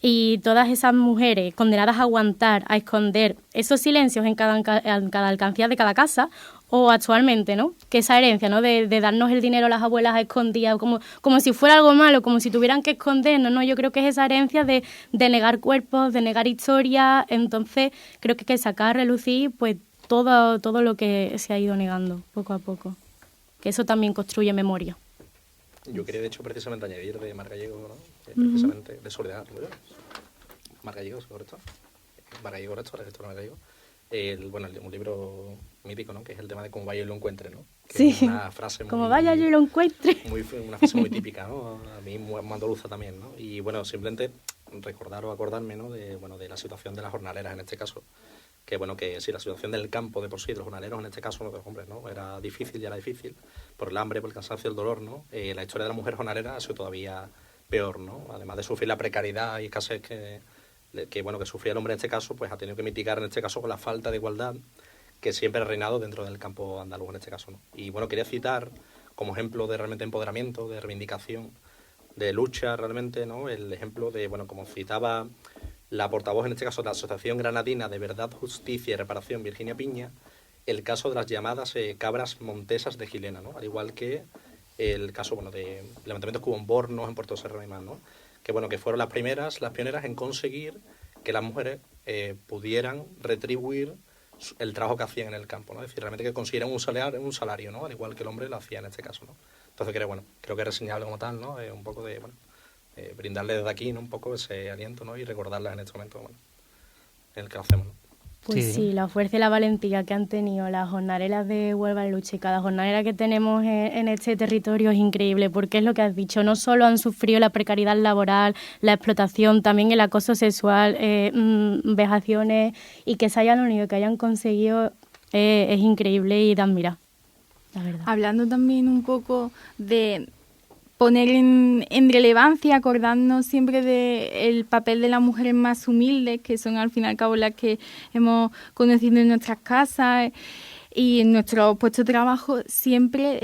y todas esas mujeres condenadas a aguantar, a esconder esos silencios en cada alcancía de cada casa, o actualmente, ¿no?, que esa herencia, ¿no?, de darnos el dinero a las abuelas a escondidas, como si fuera algo malo, como si tuvieran que escondernos, ¿no? Yo creo que es esa herencia de negar cuerpos, de negar historia. Entonces creo que hay que sacar a relucir pues todo lo que se ha ido negando poco a poco, que eso también construye memoria. Yo quería de hecho precisamente añadir de Mar Gallego, ¿no?, precisamente de Soledad, Margallego, ¿correcto? Margallego, ¿correcto? La gestora Margallego. Un libro mítico, ¿no? Que es el tema de cómo vaya y lo encuentre, ¿no? Que Sí, es una frase muy, como vaya yo lo encuentre. una frase muy típica, ¿no? A mí muy andaluza también, ¿no? Y bueno, simplemente recordar o acordarme, ¿no? De la situación de las jornaleras en este caso. Que bueno, que sí, la situación del campo de por sí, de los jornaleros en este caso, no de los hombres, ¿no? Era difícil, ya era difícil, por el hambre, por el cansancio, el dolor, ¿no? La historia de la mujer jornalera ha sido todavía peor, ¿no? Además de sufrir la precariedad y escasez que sufría el hombre en este caso, pues ha tenido que mitigar en este caso con la falta de igualdad que siempre ha reinado dentro del campo andaluz en este caso, ¿no? Y bueno, quería citar como ejemplo de realmente empoderamiento, de reivindicación, de lucha realmente, ¿no? El ejemplo de, bueno, como citaba la portavoz en este caso de la Asociación Granadina de Verdad, Justicia y Reparación, Virginia Piña, el caso de las llamadas cabras montesas de Gilena, ¿no? Al igual que el caso, bueno, de levantamientos que hubo en Bornos, en Puerto Serrano y más, ¿no? Que bueno, que fueron las pioneras en conseguir que las mujeres pudieran retribuir el trabajo que hacían en el campo, ¿no? Es decir, realmente que consiguieran un salario, ¿no? Al igual que el hombre lo hacía en este caso, ¿no? Entonces creo que es reseñable como tal, ¿no? Un poco de, brindarle desde aquí, ¿no? Un poco ese aliento, ¿no? Y recordarlas en este momento, bueno, en el que lo hacemos, ¿no? Pues sí, la fuerza y la valentía que han tenido las jornaleras de Huelva en Lucha y cada jornalera que tenemos en este territorio es increíble, porque es lo que has dicho, no solo han sufrido la precariedad laboral, la explotación, también el acoso sexual, vejaciones, y que se hayan unido, que hayan conseguido, es increíble y de admirar, la verdad. Hablando también un poco de poner en relevancia, acordarnos siempre del papel de las mujeres más humildes, que son al fin y al cabo las que hemos conocido en nuestras casas y en nuestros puestos de trabajo, siempre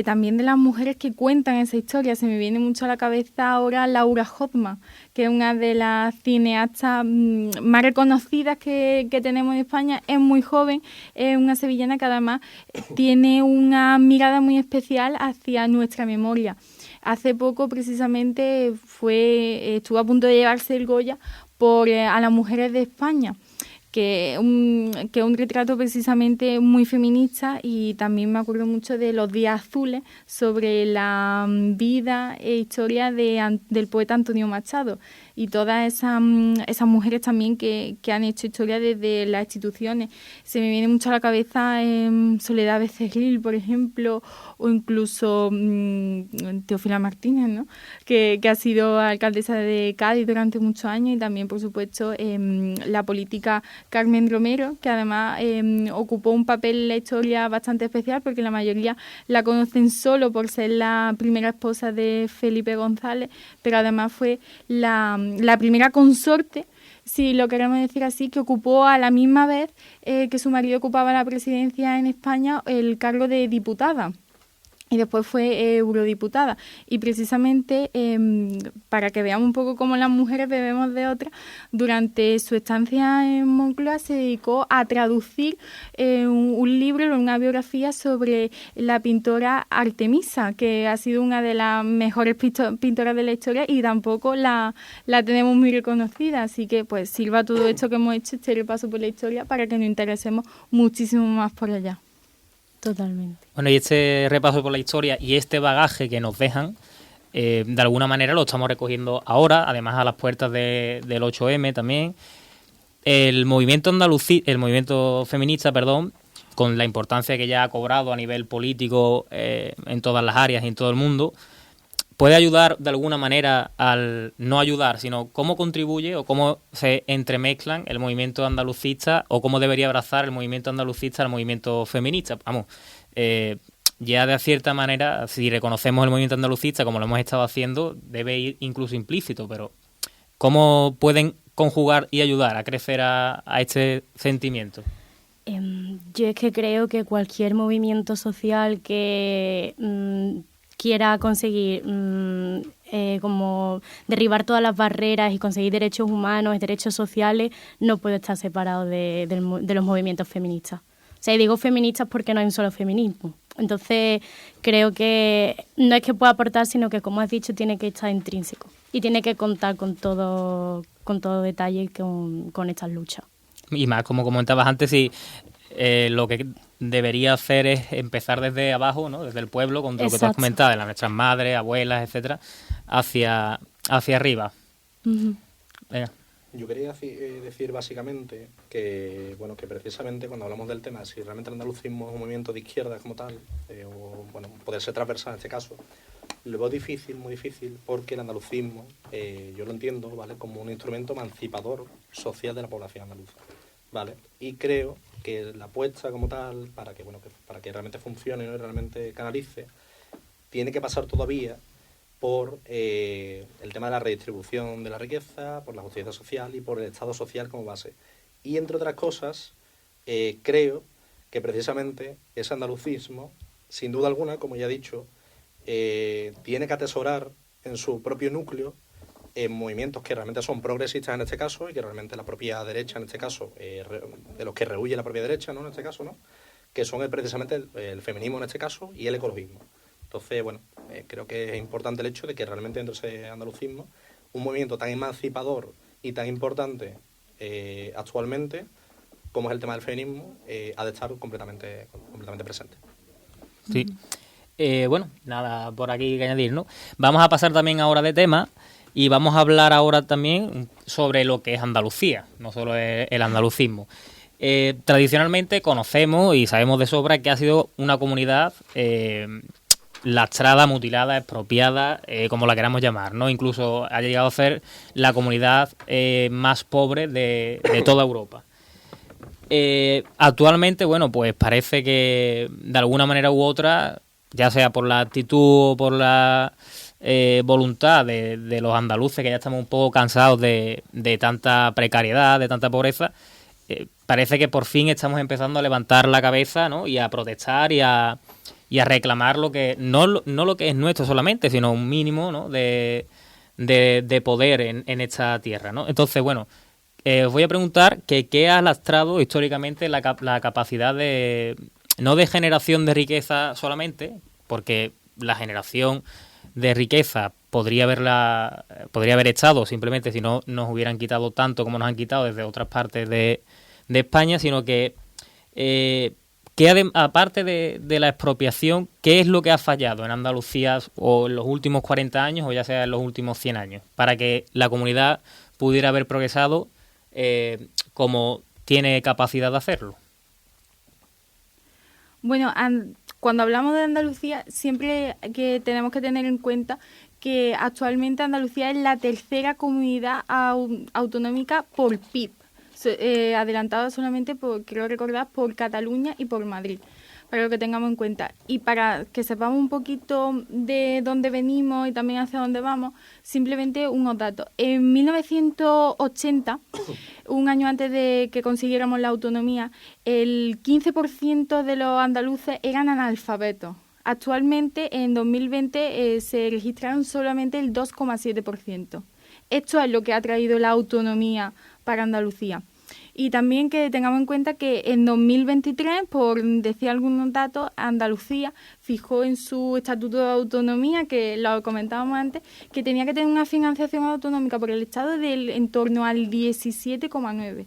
también de las mujeres que cuentan esa historia. Se me viene mucho a la cabeza ahora Laura Hoffman, que es una de las cineastas más reconocidas que tenemos en España. Es muy joven, es una sevillana que además tiene una mirada muy especial hacia nuestra memoria. Hace poco precisamente estuvo a punto de llevarse el Goya por a las mujeres de España, que es un retrato precisamente muy feminista, y también me acuerdo mucho de Los días azules, sobre la vida e historia del poeta Antonio Machado, y todas esas mujeres también que han hecho historia desde las instituciones. Se me viene mucho a la cabeza Soledad Becerril, por ejemplo, o incluso Teófila Martínez, ¿no? que ha sido alcaldesa de Cádiz durante muchos años, y también, por supuesto, la política Carmen Romero, que además ocupó un papel en la historia bastante especial, porque la mayoría la conocen solo por ser la primera esposa de Felipe González, pero además fue la primera consorte, si lo queremos decir así, que ocupó a la misma vez que su marido ocupaba la presidencia en España el cargo de diputada. Y después fue eurodiputada. Y precisamente, para que veamos un poco cómo las mujeres bebemos de otras, durante su estancia en Moncloa se dedicó a traducir un libro, una biografía sobre la pintora Artemisa, que ha sido una de las mejores pintoras de la historia, y tampoco la tenemos muy reconocida. Así que pues sirva todo esto que hemos hecho, este repaso por la historia, para que nos interesemos muchísimo más por allá. Totalmente. Bueno, y este repaso por la historia y este bagaje que nos dejan, de alguna manera lo estamos recogiendo ahora, además a las puertas del 8M también. El movimiento feminista, con la importancia que ya ha cobrado a nivel político en todas las áreas y en todo el mundo, puede ayudar de alguna manera al no ayudar, sino cómo contribuye o cómo se entremezclan el movimiento andalucista, o cómo debería abrazar el movimiento andalucista al movimiento feminista. Vamos, ya de cierta manera, si reconocemos el movimiento andalucista como lo hemos estado haciendo, debe ir incluso implícito, pero ¿cómo pueden conjugar y ayudar a crecer a este sentimiento? Yo es que creo que cualquier movimiento social que quiera conseguir como derribar todas las barreras y conseguir derechos humanos, derechos sociales, no puede estar separado de los movimientos feministas. O sea, y digo feministas porque no hay un solo feminismo. Entonces, creo que no es que pueda aportar, sino que, como has dicho, tiene que estar intrínseco y tiene que contar con todo detalle con estas luchas. Y más, como comentabas antes, si lo que debería hacer es empezar desde abajo, ¿no? Desde el pueblo, con lo que tú has comentado, de nuestras madres, abuelas, etcétera, hacia arriba. Uh-huh. Venga. Yo quería decir básicamente que, bueno, que precisamente cuando hablamos del tema, si realmente el andalucismo es un movimiento de izquierda como tal, o bueno, poder ser transversal en este caso, lo veo difícil, muy difícil, porque el andalucismo, yo lo entiendo, ¿vale?, como un instrumento emancipador social de la población andaluza, ¿vale? Y creo que la apuesta como tal, para que, bueno, para que realmente funcione, ¿no?, y realmente canalice, tiene que pasar todavía por el tema de la redistribución de la riqueza, por la justicia social y por el Estado social como base. Y entre otras cosas, creo que precisamente ese andalucismo, sin duda alguna, como ya he dicho, tiene que atesorar en su propio núcleo movimientos que realmente son progresistas en este caso y que realmente la propia derecha en este caso, de los que rehuye la propia derecha, ¿no?, en este caso, ¿no?, que son precisamente el feminismo en este caso y el ecologismo. Entonces, bueno, creo que es importante el hecho de que realmente dentro de ese andalucismo, un movimiento tan emancipador y tan importante actualmente como es el tema del feminismo, ha de estar completamente presente. Sí. Bueno, nada por aquí que añadir, ¿no? Vamos a pasar también ahora de tema y vamos a hablar ahora también sobre lo que es Andalucía, no solo el andalucismo. Tradicionalmente conocemos y sabemos de sobra que ha sido una comunidad lastrada, mutilada, expropiada, como la queramos llamar, ¿no? Incluso ha llegado a ser la comunidad más pobre de toda Europa. Actualmente, bueno, pues parece que de alguna manera u otra, ya sea por la actitud o por la voluntad de los andaluces, que ya estamos un poco cansados de tanta precariedad, de tanta pobreza, parece que por fin estamos empezando a levantar la cabeza, ¿no?, y a protestar y a reclamar lo que no lo que es nuestro solamente, sino un mínimo, ¿no?, de poder en esta tierra, ¿no? Entonces, bueno, os voy a preguntar que qué ha lastrado históricamente la capacidad no de generación de riqueza solamente, porque la generación de riqueza podría haber estado simplemente si no nos hubieran quitado tanto como nos han quitado desde otras partes de España, sino que aparte de la expropiación, ¿qué es lo que ha fallado en Andalucía o en los últimos 40 años o ya sea en los últimos 100 años para que la comunidad pudiera haber progresado como tiene capacidad de hacerlo? Bueno, cuando hablamos de Andalucía, siempre que tenemos que tener en cuenta que actualmente Andalucía es la tercera comunidad autonómica por PIB, adelantada solamente, creo recordar, por Cataluña y por Madrid, para lo que tengamos en cuenta. Y para que sepamos un poquito de dónde venimos y también hacia dónde vamos, simplemente unos datos. En 1980, un año antes de que consiguiéramos la autonomía, el 15% de los andaluces eran analfabetos. Actualmente, en 2020, se registraron solamente el 2,7%. Esto es lo que ha traído la autonomía para Andalucía. Y también que tengamos en cuenta que en 2023, por decir algunos datos, Andalucía fijó en su Estatuto de Autonomía, que lo comentábamos antes, que tenía que tener una financiación autonómica por el Estado en torno al 17,9%.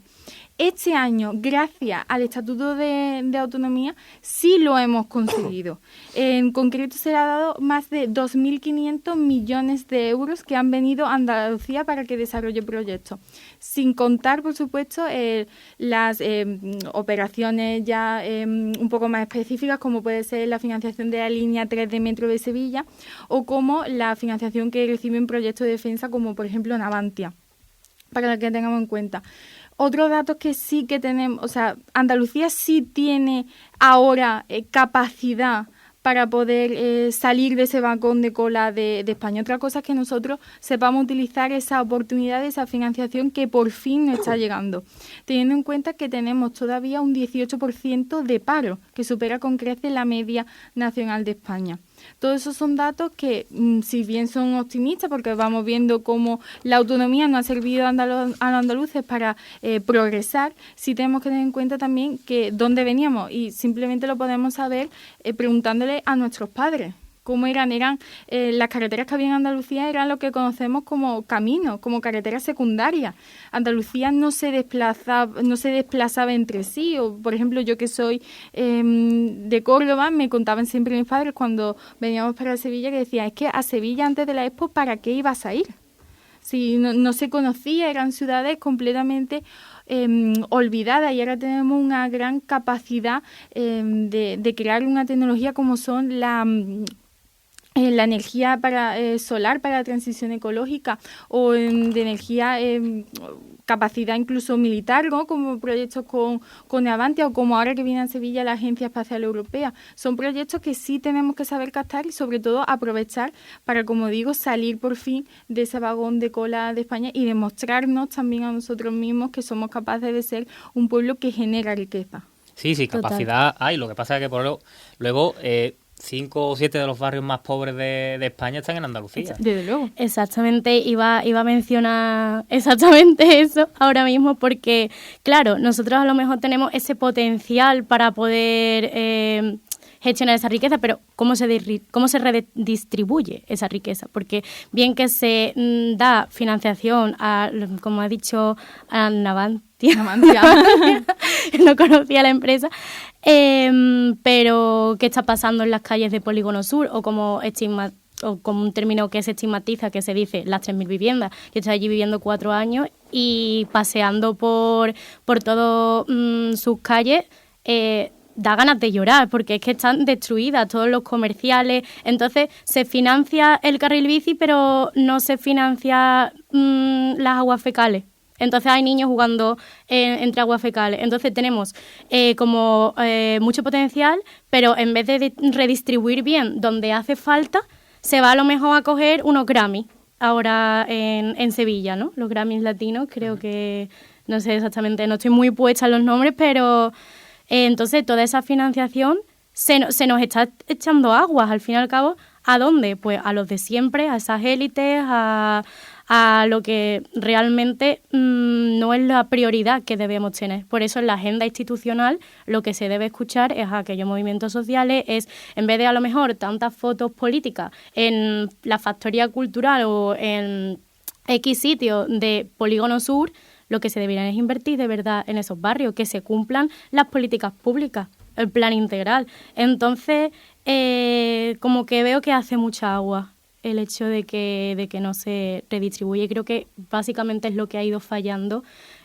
Este año, gracias al Estatuto de Autonomía, sí lo hemos conseguido. En concreto, se le ha dado más de 2.500 millones de euros que han venido a Andalucía para que desarrolle proyectos. Sin contar, por supuesto, las operaciones ya un poco más específicas, como puede ser la financiación de la línea 3 de Metro de Sevilla o como la financiación que reciben proyectos de defensa, como por ejemplo Navantia, para que tengamos en cuenta. Otro dato que sí que tenemos, o sea, Andalucía sí tiene ahora capacidad para poder salir de ese vagón de cola de España. Otra cosa es que nosotros sepamos utilizar esa oportunidad, esa financiación que por fin nos está llegando, teniendo en cuenta que tenemos todavía un 18% de paro, que supera con creces la media nacional de España. Todos esos son datos que, si bien son optimistas, porque vamos viendo cómo la autonomía no ha servido a los andaluces para progresar, sí tenemos que tener en cuenta también que dónde veníamos, y simplemente lo podemos saber preguntándole a nuestros padres. ¿Cómo eran? Las carreteras que había en Andalucía eran lo que conocemos como caminos, como carreteras secundarias. Andalucía no se desplazaba entre sí. O, por ejemplo, yo que soy de Córdoba, me contaban siempre mis padres cuando veníamos para Sevilla, que decían, es que a Sevilla antes de la Expo, ¿para qué ibas a ir? Sí, no se conocía, eran ciudades completamente olvidadas, y ahora tenemos una gran capacidad de crear una tecnología como son la energía solar para la transición ecológica, o de energía, capacidad incluso militar, ¿no? Como proyectos con Avantia, o como ahora que viene a Sevilla la Agencia Espacial Europea. Son proyectos que sí tenemos que saber captar y sobre todo aprovechar para, como digo, salir por fin de ese vagón de cola de España y demostrarnos también a nosotros mismos que somos capaces de ser un pueblo que genera riqueza. Sí, capacidad hay. Lo que pasa es que luego 5 o 7 de los barrios más pobres de España están en Andalucía. Desde luego. Exactamente, iba a mencionar exactamente eso ahora mismo, porque, claro, nosotros a lo mejor tenemos ese potencial para poder gestionar esa riqueza, pero ¿cómo se redistribuye esa riqueza? Porque bien que se da financiación a, como ha dicho, a Navantia, no conocía la empresa, pero ¿qué está pasando en las calles de Polígono Sur? O como un término que se estigmatiza, que se dice las 3.000 viviendas. Yo estoy allí viviendo 4 años y paseando por todas sus calles, da ganas de llorar, porque es que están destruidas todos los comerciales. Entonces se financia el carril bici, pero no se financia las aguas fecales. Entonces hay niños jugando entre aguas fecales. Entonces tenemos mucho potencial, pero en vez de redistribuir bien donde hace falta, se va a lo mejor a coger unos Grammy ahora en Sevilla, ¿no? Los Grammys latinos, creo que, no sé exactamente, no estoy muy puesta en los nombres, pero entonces toda esa financiación se nos está echando aguas, al fin y al cabo. ¿A dónde? Pues a los de siempre, a esas élites, a lo que realmente no es la prioridad que debemos tener. Por eso en la agenda institucional lo que se debe escuchar es a aquellos movimientos sociales, es en vez de a lo mejor tantas fotos políticas en la factoría cultural o en X sitio de Polígono Sur, lo que se debería es invertir de verdad en esos barrios, que se cumplan las políticas públicas, el plan integral. Entonces, como que veo que hace mucha agua el hecho de que no se redistribuye. Creo que básicamente es lo que ha ido fallando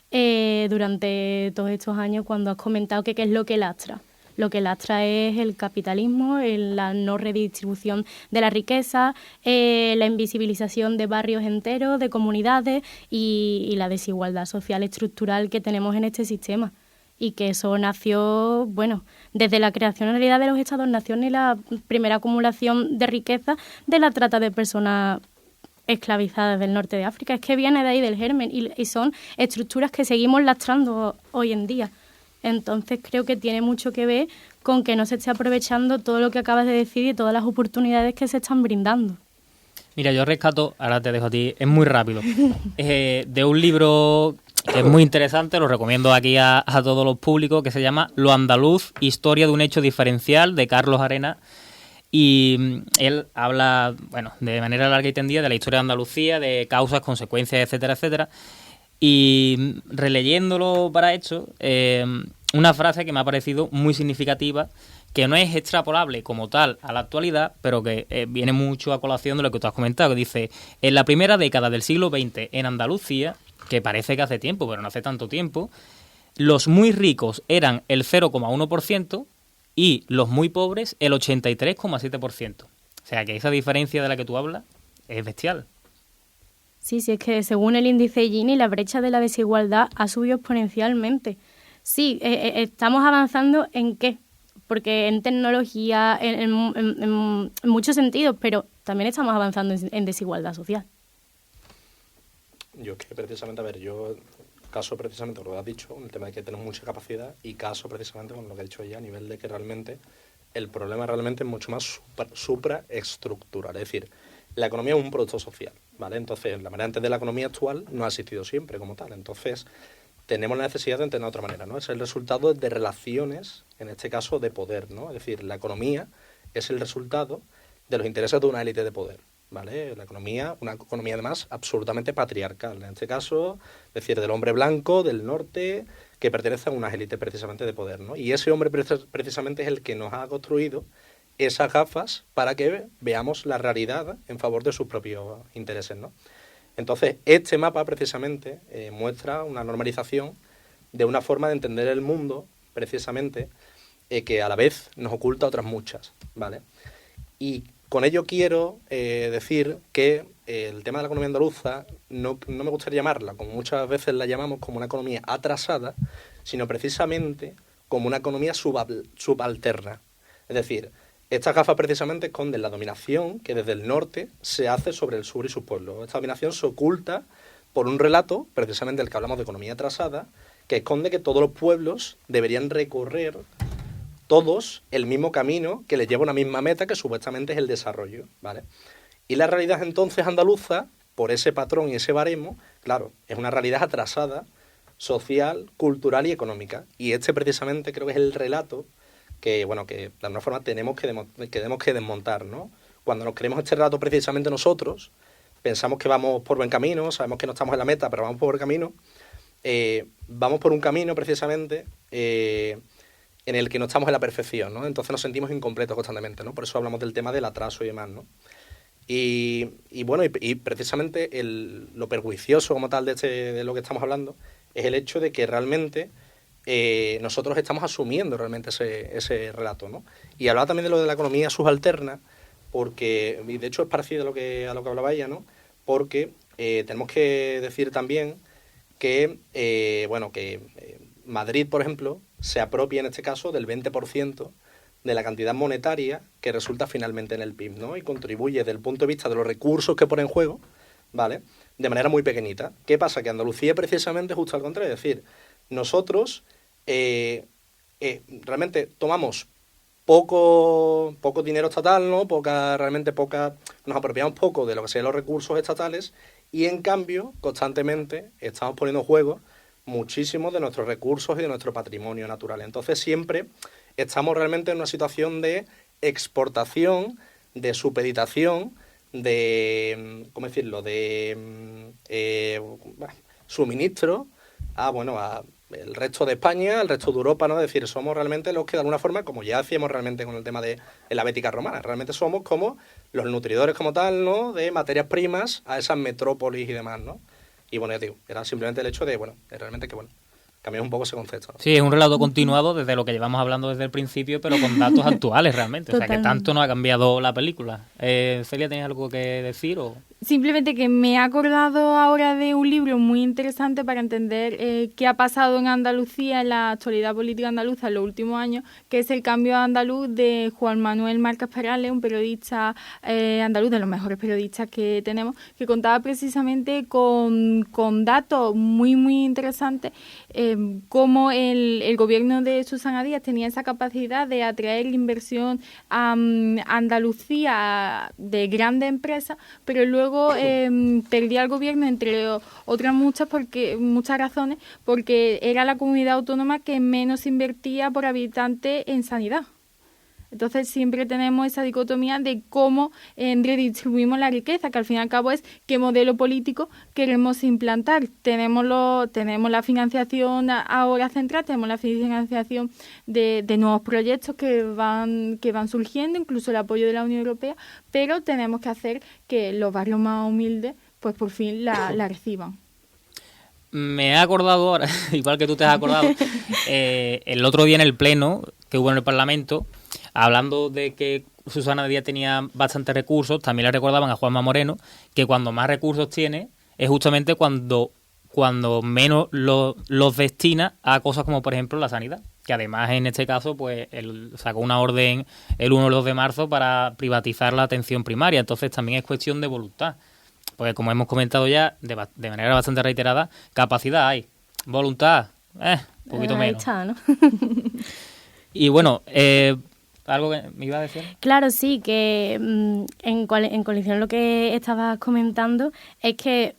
durante todos estos años, cuando has comentado que qué es lo que lastra. Lo que lastra es el capitalismo, la no redistribución de la riqueza, la invisibilización de barrios enteros, de comunidades y la desigualdad social estructural que tenemos en este sistema. Y que eso nació, bueno, desde la creación en realidad de los Estados-nación y la primera acumulación de riqueza de la trata de personas esclavizadas del norte de África. Es que viene de ahí, del germen, y son estructuras que seguimos lastrando hoy en día. Entonces creo que tiene mucho que ver con que no se esté aprovechando todo lo que acabas de decir y todas las oportunidades que se están brindando. Mira, yo rescato, ahora te dejo a ti, es muy rápido, de un libro que es muy interesante, lo recomiendo aquí a todos los públicos, que se llama Lo andaluz, historia de un hecho diferencial, de Carlos Arenas. Y él habla, bueno, de manera larga y tendida de la historia de Andalucía, de causas, consecuencias, etcétera, etcétera. Y releyéndolo para esto, una frase que me ha parecido muy significativa, que no es extrapolable como tal a la actualidad, pero que viene mucho a colación de lo que tú has comentado, que dice: en la primera década del siglo XX en Andalucía, que parece que hace tiempo, pero no hace tanto tiempo, los muy ricos eran el 0,1% y los muy pobres el 83,7%. O sea que esa diferencia de la que tú hablas es bestial. Sí, es que según el índice Gini, la brecha de la desigualdad ha subido exponencialmente. Sí, estamos avanzando ¿en qué? Porque en tecnología, en muchos sentidos, pero también estamos avanzando en desigualdad social. Yo es que precisamente, yo caso precisamente con lo que has dicho, el tema de que tenemos mucha capacidad, y caso precisamente con lo que ha dicho ella, a nivel de que realmente el problema realmente es mucho más supraestructural. Es decir, la economía es un producto social, ¿vale? Entonces, la manera antes de la economía actual no ha existido siempre como tal. Entonces, tenemos la necesidad de entender de otra manera, ¿no? Es el resultado de relaciones, en este caso de poder, ¿no? Es decir, la economía es el resultado de los intereses de una élite de poder, ¿vale? La economía, una economía además absolutamente patriarcal, en este caso, es decir, del hombre blanco del norte que pertenece a unas élites precisamente de poder, ¿no? Y ese hombre precisamente es el que nos ha construido esas gafas para que veamos la realidad en favor de sus propios intereses, ¿no? Entonces, este mapa precisamente muestra una normalización de una forma de entender el mundo, precisamente, que a la vez nos oculta otras muchas, ¿vale? Y con ello quiero decir que el tema de la economía andaluza no me gustaría llamarla, como muchas veces la llamamos, como una economía atrasada, sino precisamente como una economía subalterna. Es decir, estas gafas precisamente esconden la dominación que desde el norte se hace sobre el sur y sus pueblos. Esta dominación se oculta por un relato, precisamente del que hablamos de economía atrasada, que esconde que todos los pueblos deberían recorrer todos el mismo camino que les lleva a una misma meta, que supuestamente es el desarrollo, ¿vale? Y la realidad entonces andaluza, por ese patrón y ese baremo, claro, es una realidad atrasada, social, cultural y económica. Y este precisamente creo que es el relato que, bueno, que de alguna forma tenemos que desmontar, ¿no? Cuando nos creemos este relato precisamente nosotros, pensamos que vamos por buen camino, sabemos que no estamos en la meta, pero vamos por buen camino, vamos por un camino precisamente en el que no estamos en la perfección, ¿no? Entonces nos sentimos incompletos constantemente, ¿no? Por eso hablamos del tema del atraso y demás, ¿no? Y bueno, y precisamente lo perjuicioso como tal de lo que estamos hablando es el hecho de que realmente nosotros estamos asumiendo realmente ese relato, ¿no? Y hablaba también de lo de la economía subalterna, porque, y de hecho es parecido a lo que hablaba ella, ¿no? Porque tenemos que decir también que, Madrid, por ejemplo, se apropia en este caso del 20% de la cantidad monetaria que resulta finalmente en el PIB, ¿no? Y contribuye desde el punto de vista de los recursos que pone en juego, ¿vale? De manera muy pequeñita. ¿Qué pasa? Que Andalucía precisamente justo al contrario, es decir, nosotros realmente tomamos poco dinero estatal, ¿no? Nos apropiamos poco de lo que sean los recursos estatales y en cambio constantemente estamos poniendo en juego muchísimos de nuestros recursos y de nuestro patrimonio natural. Entonces siempre estamos realmente en una situación de exportación, de supeditación, de, ¿cómo decirlo?, de suministro a el resto de España, al resto de Europa, ¿no? Es decir, somos realmente los que de alguna forma, como ya hacíamos realmente con el tema de la bética romana, realmente somos como los nutridores como tal, ¿no?, de materias primas a esas metrópolis y demás, ¿no? Y bueno, ya digo, era simplemente el hecho de realmente que, cambiamos un poco ese concepto, ¿no? Sí, es un relato continuado desde lo que llevamos hablando desde el principio, pero con datos actuales realmente. Totalmente. O sea, que tanto no ha cambiado la película. Celia, ¿tenías algo que decir? Simplemente que me he acordado ahora de un libro muy interesante para entender qué ha pasado en Andalucía, en la actualidad política andaluza en los últimos años, que es El cambio andaluz de Juan Manuel Márquez Perales, un periodista andaluz, de los mejores periodistas que tenemos, que contaba precisamente con datos muy, muy interesantes cómo el gobierno de Susana Díaz tenía esa capacidad de atraer inversión a Andalucía de grandes empresas, pero luego perdía el gobierno, entre otras muchas razones, porque era la comunidad autónoma que menos invertía por habitante en sanidad. Entonces siempre tenemos esa dicotomía de cómo redistribuimos la riqueza, que al fin y al cabo es qué modelo político queremos implantar. Tenemos la financiación ahora central, tenemos la financiación de nuevos proyectos que van surgiendo, incluso el apoyo de la Unión Europea, pero tenemos que hacer que los barrios más humildes pues por fin la reciban. Me he acordado ahora, igual que tú te has acordado, el otro día en el pleno que hubo en el Parlamento, hablando de que Susana Díaz tenía bastantes recursos, también le recordaban a Juanma Moreno que cuando más recursos tiene es justamente cuando menos los destina a cosas como, por ejemplo, la sanidad. Que además, en este caso, pues él sacó una orden el 1 o el 2 de marzo para privatizar la atención primaria. Entonces también es cuestión de voluntad. Porque como hemos comentado ya, de manera bastante reiterada, capacidad hay. Voluntad, un poquito menos. Está, ¿no? Y bueno, ¿algo que me iba a decir? Claro, sí, que en coalición lo que estabas comentando es que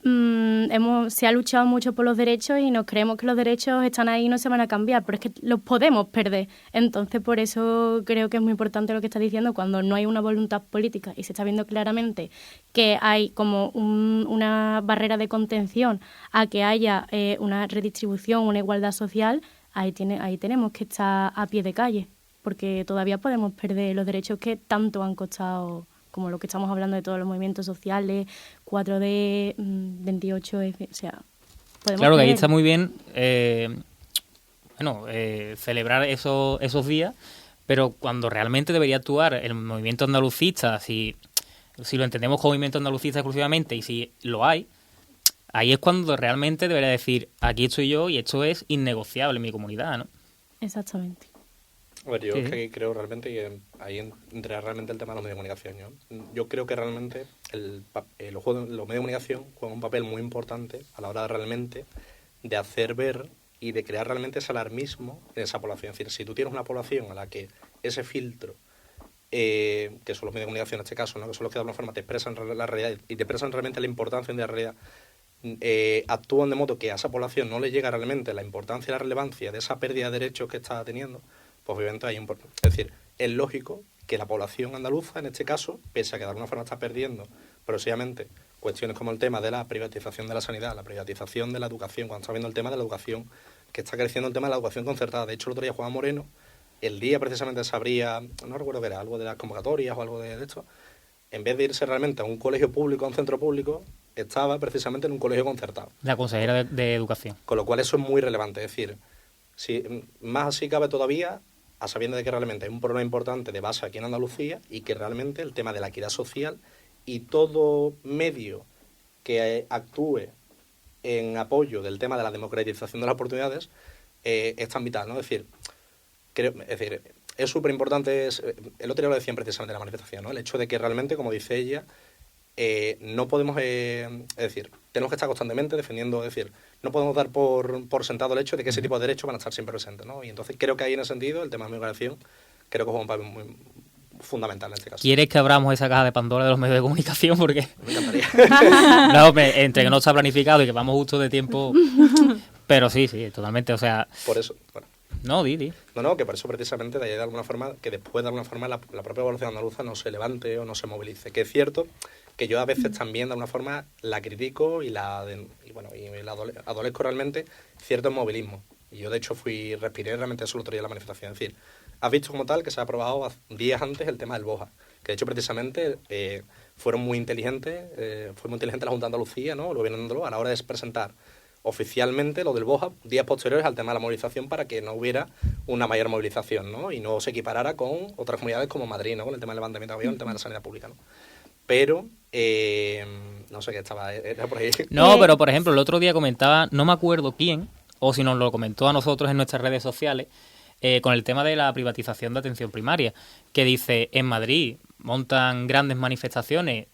se ha luchado mucho por los derechos y nos creemos que los derechos están ahí y no se van a cambiar, pero es que los podemos perder. Entonces, por eso creo que es muy importante lo que estás diciendo, cuando no hay una voluntad política y se está viendo claramente que hay como una barrera de contención a que haya una redistribución, una igualdad social, ahí tenemos que estar a pie de calle, porque todavía podemos perder los derechos que tanto han costado como lo que estamos hablando de todos los movimientos sociales, 4D, 28F, o sea, podemos Claro que ahí tener- está muy bien celebrar esos días, pero cuando realmente debería actuar el movimiento andalucista, si lo entendemos como movimiento andalucista exclusivamente y si lo hay, ahí es cuando realmente debería decir, aquí estoy yo y esto es innegociable en mi comunidad, ¿no? Exactamente. A ver, yo Sí, es sí. que creo realmente que ahí entra realmente el tema de los medios de comunicación. Yo creo que realmente los medios de comunicación juegan un papel muy importante a la hora de realmente de hacer ver y de crear realmente ese alarmismo en esa población. Es decir, si tú tienes una población a la que ese filtro, que son los medios de comunicación en este caso, ¿no? Que son los que de alguna forma te expresan la realidad y te expresan realmente la importancia de la realidad, actúan de modo que a esa población no le llega realmente la importancia y la relevancia de esa pérdida de derechos que está teniendo, pues obviamente hay es decir, es lógico que la población andaluza, en este caso, pese a que de alguna forma está perdiendo progresivamente cuestiones como el tema de la privatización de la sanidad, la privatización de la educación, cuando está viendo el tema de la educación, que está creciendo el tema de la educación concertada. De hecho, el otro día Juan Moreno, el día precisamente se abría, no recuerdo qué era, algo de las convocatorias o algo de esto, en vez de irse realmente a un colegio público, a un centro público, estaba precisamente en un colegio concertado. La consejera de Educación. Con lo cual eso es muy relevante. Es decir, si más así cabe todavía, a sabiendo de que realmente hay un problema importante de base aquí en Andalucía y que realmente el tema de la equidad social y todo medio que actúe en apoyo del tema de la democratización de las oportunidades es tan vital, ¿no? Es decir, es súper importante, el otro día lo decían precisamente en la manifestación, ¿no? El hecho de que realmente, como dice ella, no podemos, es decir, tenemos que estar constantemente defendiendo, es decir, no podemos dar por sentado el hecho de que ese tipo de derechos van a estar siempre presentes, ¿no? Y entonces creo que ahí en ese sentido, el tema de la migración, creo que juega un papel muy fundamental en este caso. ¿Quieres que abramos esa caja de Pandora de los medios de comunicación? Porque Me encantaría. no, entre que no está planificado y que vamos justo de tiempo, pero sí, totalmente, o sea, Por eso, bueno. no, di. No, que por eso precisamente de ahí de alguna forma, que después de alguna forma la propia población andaluza no se levante o no se movilice. Que es cierto que yo a veces también de alguna forma la critico y la adolezco realmente cierto inmovilismo. Y yo de hecho respiré realmente eso el otro día en la manifestación. Es decir, has visto como tal que se ha aprobado días antes el tema del BOJA, que de hecho precisamente fue muy inteligente la Junta de Andalucía, ¿no? El gobierno andaluz, a la hora de presentar oficialmente lo del BOJA días posteriores al tema de la movilización para que no hubiera una mayor movilización, ¿no? Y no se equiparara con otras comunidades como Madrid, ¿no? Con el tema del levantamiento de avión, el tema de la sanidad pública, ¿no? Pero, no sé qué era por ahí. No, pero por ejemplo, el otro día comentaba, no me acuerdo quién, o si nos lo comentó a nosotros en nuestras redes sociales, con el tema de la privatización de atención primaria, que dice, en Madrid montan grandes manifestaciones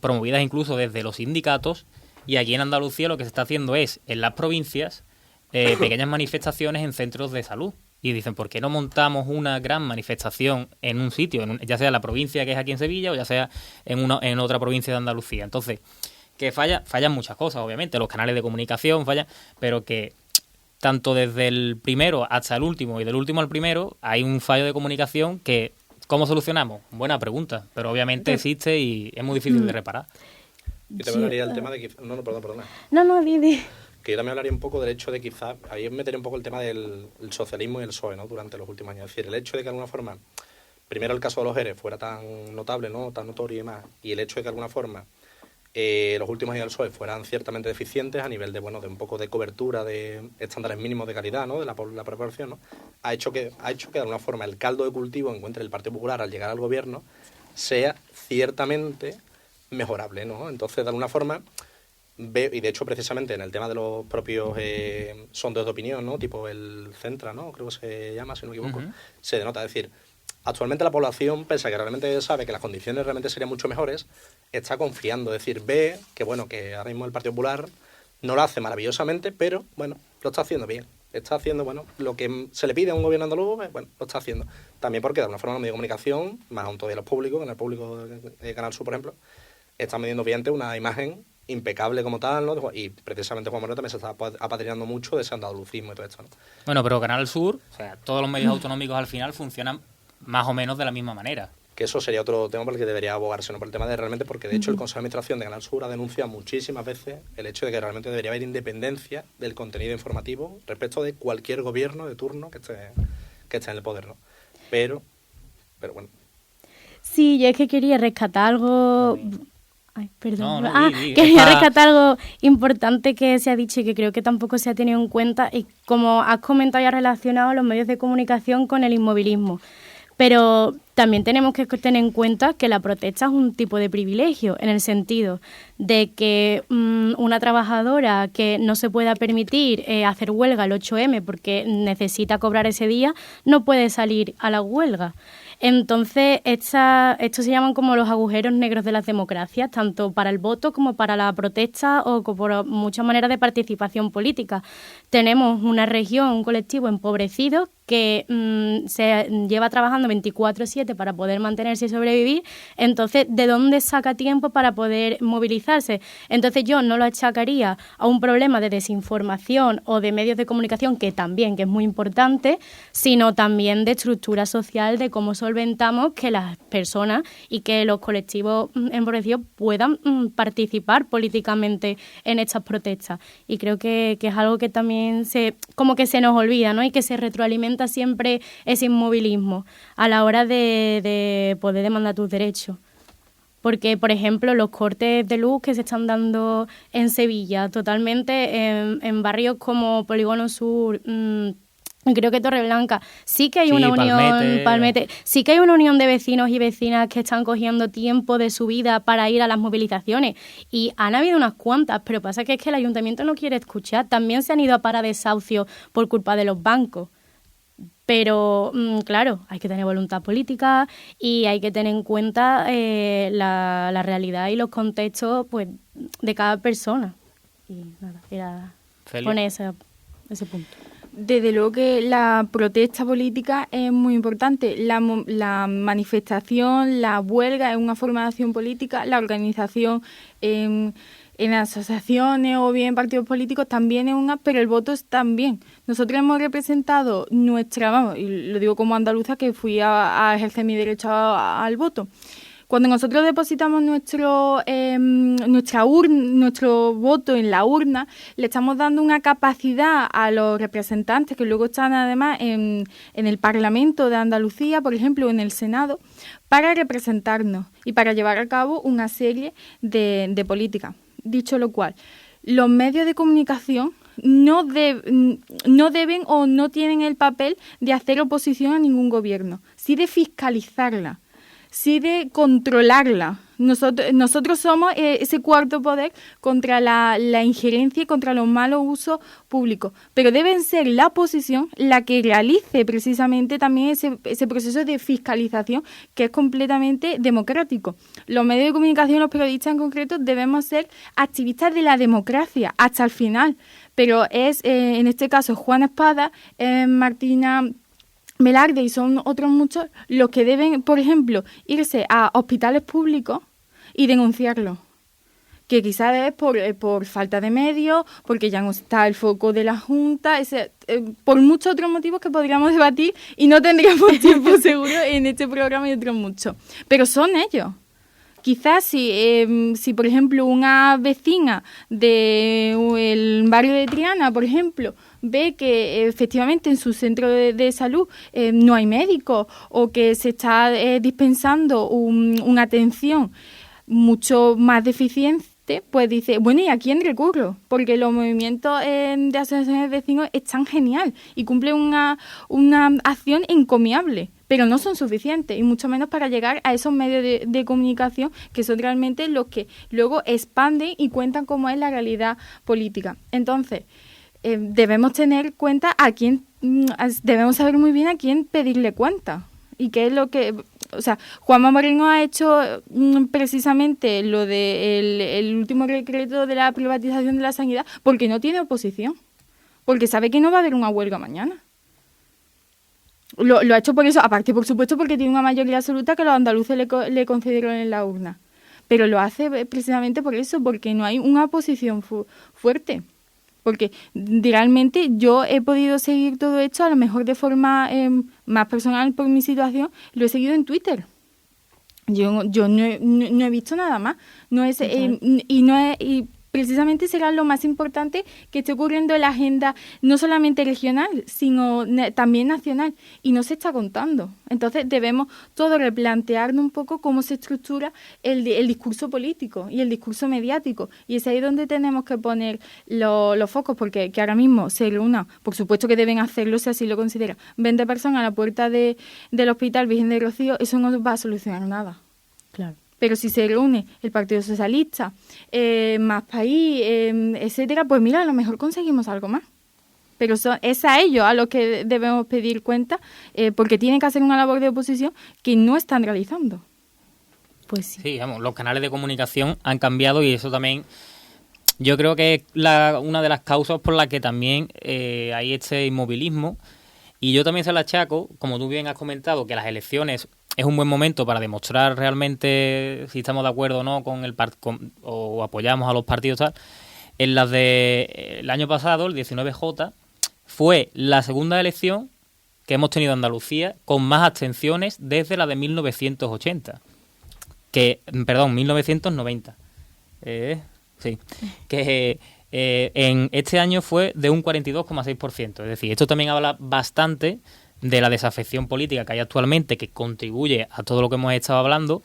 promovidas incluso desde los sindicatos, y aquí en Andalucía lo que se está haciendo es, en las provincias, pequeñas manifestaciones en centros de salud. Y dicen, ¿por qué no montamos una gran manifestación en un sitio, ya sea en la provincia que es aquí en Sevilla o ya sea en otra provincia de Andalucía? Entonces, que fallan muchas cosas, obviamente, los canales de comunicación fallan, pero que tanto desde el primero hasta el último y del último al primero hay un fallo de comunicación que, ¿cómo solucionamos? Buena pregunta, pero obviamente existe y es muy difícil de reparar. Yo también hablaría del tema de que... No, perdona. No, Didi. Que yo también hablaría un poco del hecho de quizás... Ahí metería un poco el tema del socialismo y el PSOE, ¿no? Durante los últimos años. Es decir, el hecho de que de alguna forma, primero el caso de los ERE fuera tan notable, ¿no? Tan notorio y demás, y el hecho de que de alguna forma los últimos años del PSOE fueran ciertamente deficientes a nivel de un poco de cobertura de estándares mínimos de calidad, ¿no? De la población, ¿no? Ha hecho que de alguna forma el caldo de cultivo que encuentre el Partido Popular al llegar al gobierno sea ciertamente mejorable, ¿no? Entonces, de alguna forma, y de hecho precisamente en el tema de los propios sondeos de opinión, ¿no? Tipo el Centra, ¿no? Creo que se llama, si no me equivoco, se denota. Es decir, actualmente la población, pese a que realmente sabe que las condiciones realmente serían mucho mejores, está confiando. Es decir, ve que, que ahora mismo el Partido Popular no lo hace maravillosamente, pero, lo está haciendo bien. Está haciendo, lo que se le pide a un gobierno andaluz, lo está haciendo. También porque de alguna forma los medios de comunicación, más aún todavía los públicos, en el público de Canal Sur, por ejemplo, están midiendo obviamente una imagen impecable como tal, ¿no? Y precisamente Juan Moreno también se está apadrinando mucho de ese andalucismo y todo esto, ¿no? Bueno, pero Canal Sur, o sea, todos los medios autonómicos al final funcionan más o menos de la misma manera. Que eso sería otro tema por el que debería abogarse, ¿no? Por el tema de realmente, porque de hecho el Consejo de Administración de Canal Sur ha denunciado muchísimas veces el hecho de que realmente debería haber independencia del contenido informativo respecto de cualquier gobierno de turno que esté en el poder, ¿no? Pero bueno. Sí, yo es que quería rescatar algo... Ay, perdón. Di. Quería rescatar algo importante que se ha dicho y que creo que tampoco se ha tenido en cuenta, y como has comentado, ya relacionado los medios de comunicación con el inmovilismo. Pero también tenemos que tener en cuenta que la protesta es un tipo de privilegio, en el sentido de que una trabajadora que no se pueda permitir hacer huelga el 8M porque necesita cobrar ese día, no puede salir a la huelga. Entonces, estos se llaman como los agujeros negros de las democracias, tanto para el voto como para la protesta o por muchas maneras de participación política. Tenemos una región, un colectivo empobrecido que se lleva trabajando 24/7 para poder mantenerse y sobrevivir. Entonces, ¿de dónde saca tiempo para poder movilizarse? Entonces, yo no lo achacaría a un problema de desinformación o de medios de comunicación, que también, que es muy importante, sino también de estructura social, de cómo solventamos que las personas y que los colectivos empobrecidos puedan participar políticamente en estas protestas. Y creo que es algo que también como que se nos olvida, ¿no? Y que se retroalimenta siempre ese inmovilismo a la hora de poder demandar tus derechos. Porque, por ejemplo, los cortes de luz que se están dando en Sevilla, totalmente en barrios como Polígono Sur, creo que Torreblanca, sí que hay una unión, Palmete, sí que hay una unión de vecinos y vecinas que están cogiendo tiempo de su vida para ir a las movilizaciones, y han habido unas cuantas, pero pasa que es que el ayuntamiento no quiere escuchar. También se han ido a parar desahucios por culpa de los bancos. Pero, claro, hay que tener voluntad política y hay que tener en cuenta la realidad y los contextos, pues, de cada persona. Y nada, era poner ese punto. Desde luego que la protesta política es muy importante. La manifestación, la huelga es una forma de acción política, la organización en asociaciones o bien partidos políticos también es una, pero el voto es también. Nosotros hemos representado y lo digo como andaluza que fui a ejercer mi derecho al voto. Cuando nosotros depositamos nuestro voto en la urna, le estamos dando una capacidad a los representantes que luego están además en el Parlamento de Andalucía, por ejemplo, o en el Senado, para representarnos y para llevar a cabo una serie de políticas. Dicho lo cual, los medios de comunicación no deben o no tienen el papel de hacer oposición a ningún gobierno, sí de fiscalizarla, sí de controlarla. Nosotros somos ese cuarto poder contra la injerencia y contra los malos usos públicos, pero deben ser la oposición la que realice precisamente también ese proceso de fiscalización que es completamente democrático. Los medios de comunicación, los periodistas en concreto, debemos ser activistas de la democracia hasta el final, pero es en este caso Juana Espada, Martina Velarde y son otros muchos los que deben, por ejemplo, irse a hospitales públicos y denunciarlo. Que quizás es por falta de medios, porque ya no está el foco de la Junta, por muchos otros motivos que podríamos debatir y no tendríamos tiempo seguro en este programa y otros muchos. Pero son ellos. Quizás si por ejemplo, una vecina del barrio de Triana, por ejemplo, ve que efectivamente en su centro de salud no hay médicos o que se está dispensando una atención mucho más deficiente, pues dice, bueno, ¿y a quién recurro? Porque los movimientos de asociaciones de vecinos están genial y cumplen una acción encomiable, pero no son suficientes, y mucho menos para llegar a esos medios de comunicación que son realmente los que luego expanden y cuentan cómo es la realidad política. Entonces, debemos tener cuenta debemos saber muy bien a quién pedirle cuenta y qué es lo que... O sea, Juanma Moreno ha hecho precisamente lo de el último decreto de la privatización de la sanidad porque no tiene oposición, porque sabe que no va a haber una huelga mañana. Lo ha hecho por eso, aparte, por supuesto, porque tiene una mayoría absoluta que los andaluces le concedieron en la urna. Pero lo hace precisamente por eso, porque no hay una oposición fuerte. Porque realmente yo he podido seguir todo esto, a lo mejor de forma más personal por mi situación, lo he seguido en Twitter. Yo no he visto nada más. precisamente será lo más importante que esté ocurriendo en la agenda no solamente regional, sino también nacional, y no se está contando. Entonces debemos todos replantearnos un poco cómo se estructura el discurso político y el discurso mediático, y es ahí donde tenemos que poner los focos, porque que ahora mismo se reúnan, por supuesto que deben hacerlo si así lo considera, 20 personas a la puerta del Hospital Virgen de Rocío, eso no va a solucionar nada. Claro. Pero si se reúne el Partido Socialista, Más País, etcétera, pues mira, a lo mejor conseguimos algo más. Pero es a ellos a los que debemos pedir cuenta, porque tienen que hacer una labor de oposición que no están realizando. Pues sí. Sí, vamos, los canales de comunicación han cambiado y eso también yo creo que es una de las causas por las que también hay este inmovilismo. Y yo también se la achaco, como tú bien has comentado, que las elecciones es un buen momento para demostrar realmente si estamos de acuerdo o no con o apoyamos a los partidos tal. En las de el año pasado, el 19J, fue la segunda elección que hemos tenido en Andalucía con más abstenciones desde la de 1980. 1990. Sí. Que en este año fue de un 42,6%. Es decir, esto también habla bastante de la desafección política que hay actualmente, que contribuye a todo lo que hemos estado hablando,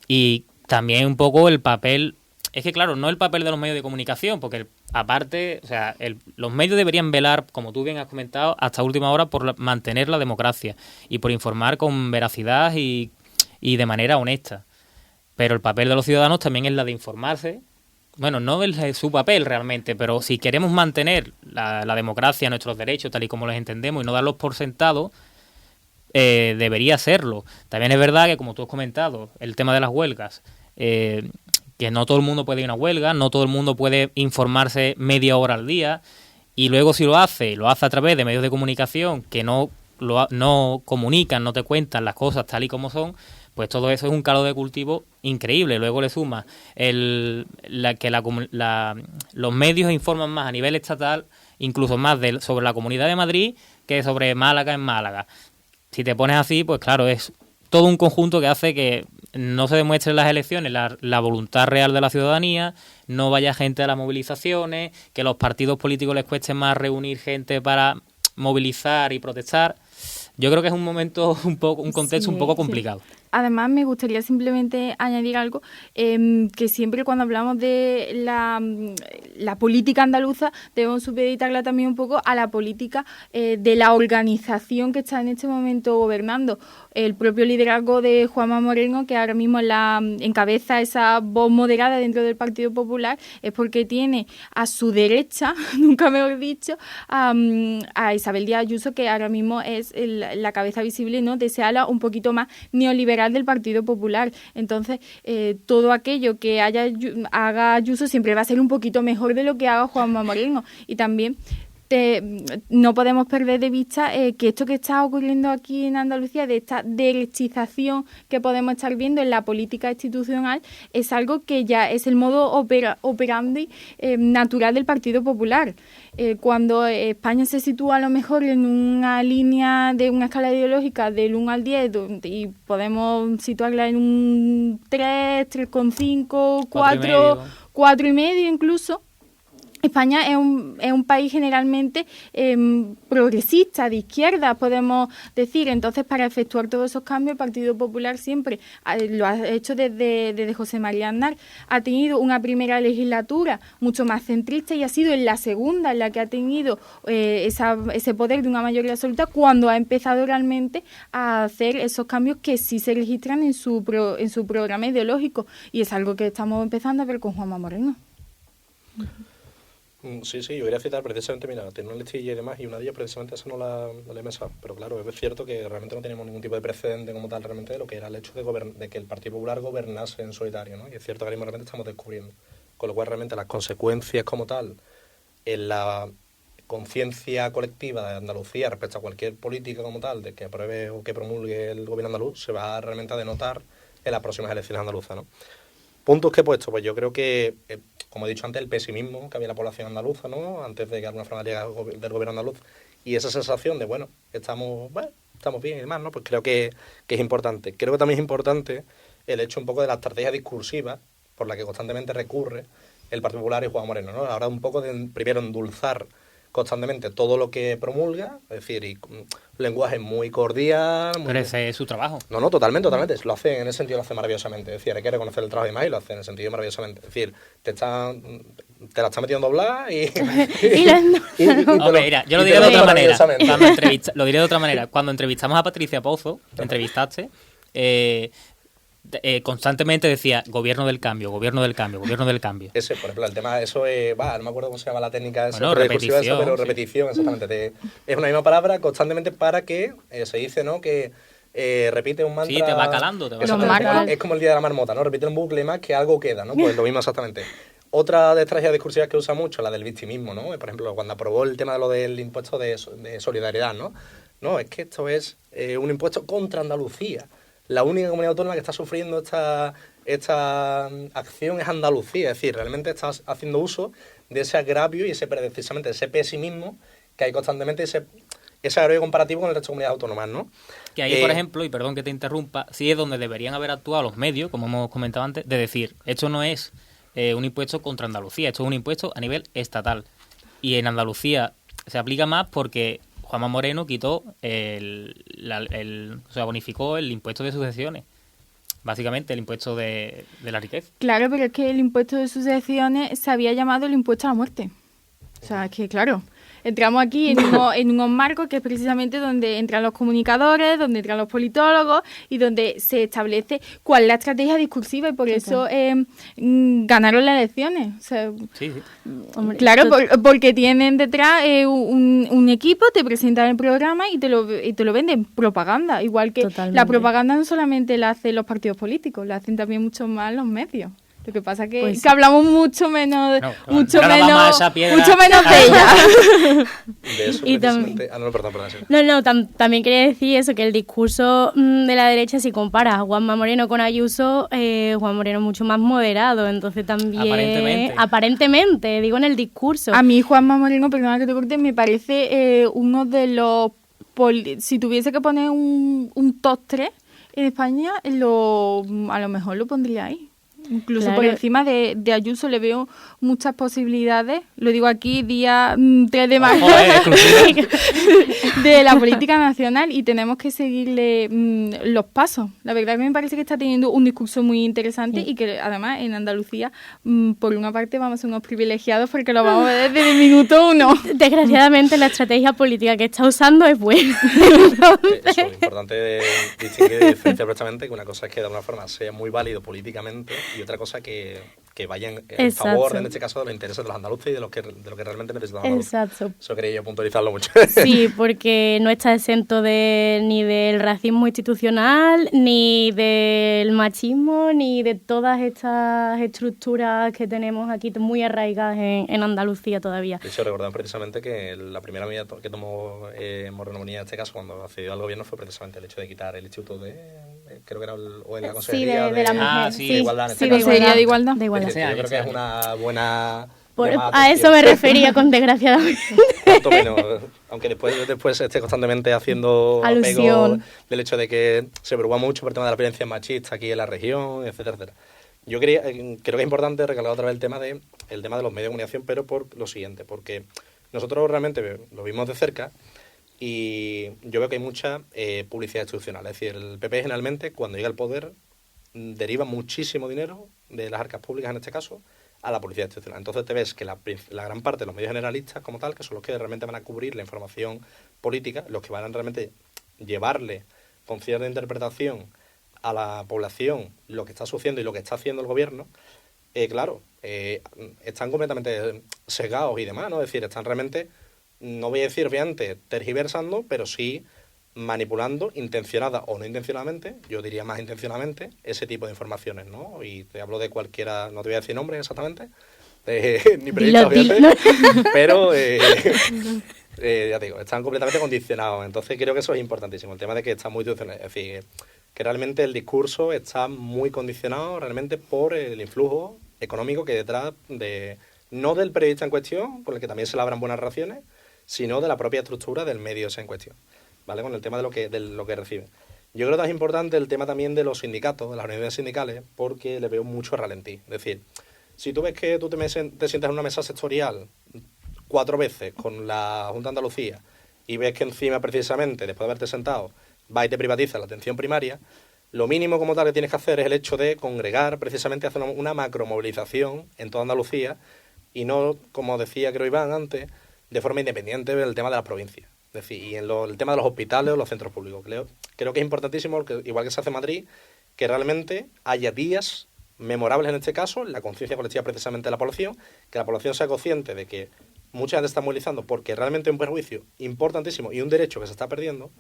y también un poco el papel, es que claro, no el papel de los medios de comunicación, porque aparte, o sea, los medios deberían velar, como tú bien has comentado, hasta última hora por mantener la democracia y por informar con veracidad y de manera honesta. Pero el papel de los ciudadanos también es la de informarse. Bueno, no es su papel realmente, pero si queremos mantener la democracia, nuestros derechos, tal y como los entendemos, y no darlos por sentados, debería serlo. También es verdad que, como tú has comentado, el tema de las huelgas, que no todo el mundo puede ir a una huelga, no todo el mundo puede informarse media hora al día, y luego si lo hace a través de medios de comunicación que no comunican, no te cuentan las cosas tal y como son, pues todo eso es un caldo de cultivo increíble. Luego le suma los medios informan más a nivel estatal, incluso más sobre la Comunidad de Madrid que sobre Málaga en Málaga. Si te pones así, pues claro, es todo un conjunto que hace que no se demuestre en las elecciones la voluntad real de la ciudadanía, no vaya gente a las movilizaciones, que a los partidos políticos les cueste más reunir gente para movilizar y protestar. Yo creo que es un momento un contexto un poco complicado. Sí. Además, me gustaría simplemente añadir algo, que siempre cuando hablamos de la política andaluza debemos supeditarla también un poco a la política de la organización que está en este momento gobernando. El propio liderazgo de Juanma Moreno, que ahora mismo encabeza esa voz moderada dentro del Partido Popular, es porque tiene a su derecha, nunca mejor dicho, a Isabel Díaz Ayuso, que ahora mismo es la cabeza visible, ¿no?, de ese ala un poquito más neoliberal del Partido Popular. Entonces, todo aquello que haga Ayuso siempre va a ser un poquito mejor de lo que haga Juanma Moreno. Y también no podemos perder de vista que esto que está ocurriendo aquí en Andalucía, de esta derechización que podemos estar viendo en la política institucional, es algo que ya es el modo operandi natural del Partido Popular. Cuando España se sitúa a lo mejor en una línea de una escala ideológica del 1 al 10 y podemos situarla en un 3, 3,5, 4 y medio incluso, España es un país generalmente progresista, de izquierda, podemos decir. Entonces, para efectuar todos esos cambios, el Partido Popular siempre lo ha hecho desde José María Aznar. Ha tenido una primera legislatura mucho más centrista y ha sido en la segunda en la que ha tenido ese poder de una mayoría absoluta, cuando ha empezado realmente a hacer esos cambios que sí se registran en su programa ideológico. Y es algo que estamos empezando a ver con Juanma Moreno. Sí, yo quería citar precisamente, mira, tiene una listilla y demás, y una de ellas precisamente esa no la he pensado, pero claro, es cierto que realmente no tenemos ningún tipo de precedente como tal realmente de lo que era el hecho de que el Partido Popular gobernase en solitario, ¿no? Y es cierto que ahora mismo realmente estamos descubriendo, con lo cual realmente las consecuencias como tal en la conciencia colectiva de Andalucía respecto a cualquier política como tal, de que apruebe o que promulgue el gobierno andaluz, se va realmente a denotar en las próximas elecciones andaluzas, ¿no? Puntos que he puesto, pues yo creo que, como he dicho antes, el pesimismo que había en la población andaluza, ¿no?, antes de que alguna forma llegara del gobierno andaluz, y esa sensación de, bueno, estamos bien y demás, ¿no? Pues creo que es importante. Creo que también es importante el hecho un poco de la estrategia discursiva por la que constantemente recurre el Partido Popular y Juan Moreno, ¿no? Ahora un poco de, primero, endulzar constantemente todo lo que promulga, es decir, y un lenguaje muy cordial. Pero ese es su trabajo. No, totalmente. Lo hacen, en ese sentido lo hacen maravillosamente. Es decir, hay que reconocer el trabajo de más y lo hacen en ese sentido maravillosamente. Es decir, te la están metiendo doblada y... Hombre, mira, yo lo diré de otra manera. Lo diré de otra manera. Cuando entrevistamos a Patricia Pozo, entrevistaste, constantemente decía gobierno del cambio, gobierno del cambio, gobierno del cambio. Ese, por ejemplo, el tema, eso no me acuerdo cómo se llama la técnica esa, bueno, repetición, esa, pero repetición, exactamente. Es una misma palabra constantemente para que se dice, ¿no? Que repite un mantra. Sí, te va calando. Es como el día de la marmota, ¿no? Repite un bucle más que algo queda, ¿no? Pues lo mismo exactamente. Otra de estrategias discursivas que usa mucho, la del victimismo, ¿no? Por ejemplo, cuando aprobó el tema de lo del impuesto de solidaridad, ¿no? No, es que esto es un impuesto contra Andalucía. La única comunidad autónoma que está sufriendo esta acción es Andalucía. Es decir, realmente estás haciendo uso de ese agravio y precisamente ese pesimismo que hay constantemente, ese agravio comparativo con el resto de comunidades autónomas, ¿no? Que ahí, por ejemplo, y perdón que te interrumpa, sí es donde deberían haber actuado los medios, como hemos comentado antes, de decir, esto no es un impuesto contra Andalucía, esto es un impuesto a nivel estatal. Y en Andalucía se aplica más porque Juanma Moreno quitó o sea, bonificó el impuesto de sucesiones. Básicamente, el impuesto de la riqueza. Claro, pero es que el impuesto de sucesiones se había llamado el impuesto a la muerte. O sea, es que claro, entramos aquí en unos marcos que es precisamente donde entran los comunicadores, donde entran los politólogos y donde se establece cuál es la estrategia discursiva y por eso ganaron las elecciones. O sea, sí. Hombre, claro, porque tienen detrás un equipo, te presentan el programa y te lo venden. Propaganda, igual que la propaganda no solamente la hacen los partidos políticos, la hacen también mucho más los medios. Lo que pasa que, pues que hablamos mucho menos de ella. De eso, y perdón. También quería decir eso, que el discurso de la derecha, si compara a Juanma Moreno con Ayuso, Juan Moreno es mucho más moderado, entonces también... Aparentemente, digo en el discurso. A mí Juanma Moreno, perdona que te corte, me parece uno de los... si tuviese que poner un top 3 en España, a lo mejor lo pondría ahí. Incluso claro. Por encima de Ayuso le veo muchas posibilidades, lo digo aquí, día 3 de marzo, de la política nacional y tenemos que seguirle los pasos. La verdad que me parece que está teniendo un discurso muy interesante y que además en Andalucía, por una parte, vamos a ser unos privilegiados porque lo vamos a ver desde el minuto 1. Desgraciadamente la estrategia política que está usando es buena. Eso es importante distinguir y diferenciar perfectamente que una cosa es que de alguna forma sea muy válido políticamente y otra cosa que vayan en favor, en este caso, de los intereses de los andaluces y de lo que realmente necesitan los andaluces. Exacto. Eso quería yo puntualizarlo mucho. Sí, porque no está exento ni del racismo institucional, ni del machismo, ni de todas estas estructuras que tenemos aquí muy arraigadas en Andalucía todavía. De hecho, recordamos precisamente que la primera medida que tomó Moreno Bonilla en este caso, cuando accedió al gobierno, fue precisamente el hecho de quitar el instituto creo que era o en la consejería de la mujer. De igualdad. Sí, consejería de igualdad. Yo creo que es una buena... A eso me refería con desgraciadamente. Aunque después esté constantemente haciendo alusión apego del hecho de que se preocupa mucho por el tema de la violencia machista aquí en la región, etcétera, etcétera. Yo creo que es importante recalcar otra vez el tema de los medios de comunicación, pero por lo siguiente, porque nosotros realmente lo vimos de cerca y yo veo que hay mucha publicidad institucional. Es decir, el PP generalmente, cuando llega al poder, deriva muchísimo dinero de las arcas públicas, en este caso, a la publicidad institucional. Entonces te ves que la gran parte de los medios generalistas como tal, que son los que realmente van a cubrir la información política, los que van a realmente llevarle con cierta interpretación a la población lo que está sucediendo y lo que está haciendo el gobierno, están completamente sesgados y demás, ¿no? Es decir, están realmente, no voy a decir obviamente tergiversando, pero sí manipulando intencionada o no intencionadamente, yo diría más intencionadamente, ese tipo de informaciones, ¿no? Y te hablo de cualquiera, no te voy a decir nombres exactamente, ni periodistas, obviamente, pero ya te digo, están completamente condicionados. Entonces creo que eso es importantísimo, el tema de que está muy institucional, es decir, que realmente el discurso está muy condicionado realmente por el influjo económico que hay detrás no del periodista en cuestión, con el que también se labran buenas relaciones, sino de la propia estructura del medio ese en cuestión, ¿vale? Con el tema de lo que recibe. Yo creo que es importante el tema también de los sindicatos, de las organizaciones sindicales, porque le veo mucho ralentí. Es decir, Si tú ves que tú te sientas en una mesa sectorial 4 veces con la Junta de Andalucía y ves que encima precisamente, después de haberte sentado, va y te privatiza la atención primaria, lo mínimo como tal que tienes que hacer es el hecho de congregar, precisamente hacer una macromovilización en toda Andalucía y no, como decía creo Iván antes, de forma independiente del tema de las provincias. Es decir, y en el tema de los hospitales o los centros públicos. Creo que es importantísimo, igual que se hace en Madrid, que realmente haya días memorables en este caso, la conciencia colectiva precisamente de la población, que la población sea consciente de que mucha gente está movilizando porque realmente es un perjuicio importantísimo y un derecho que se está perdiendo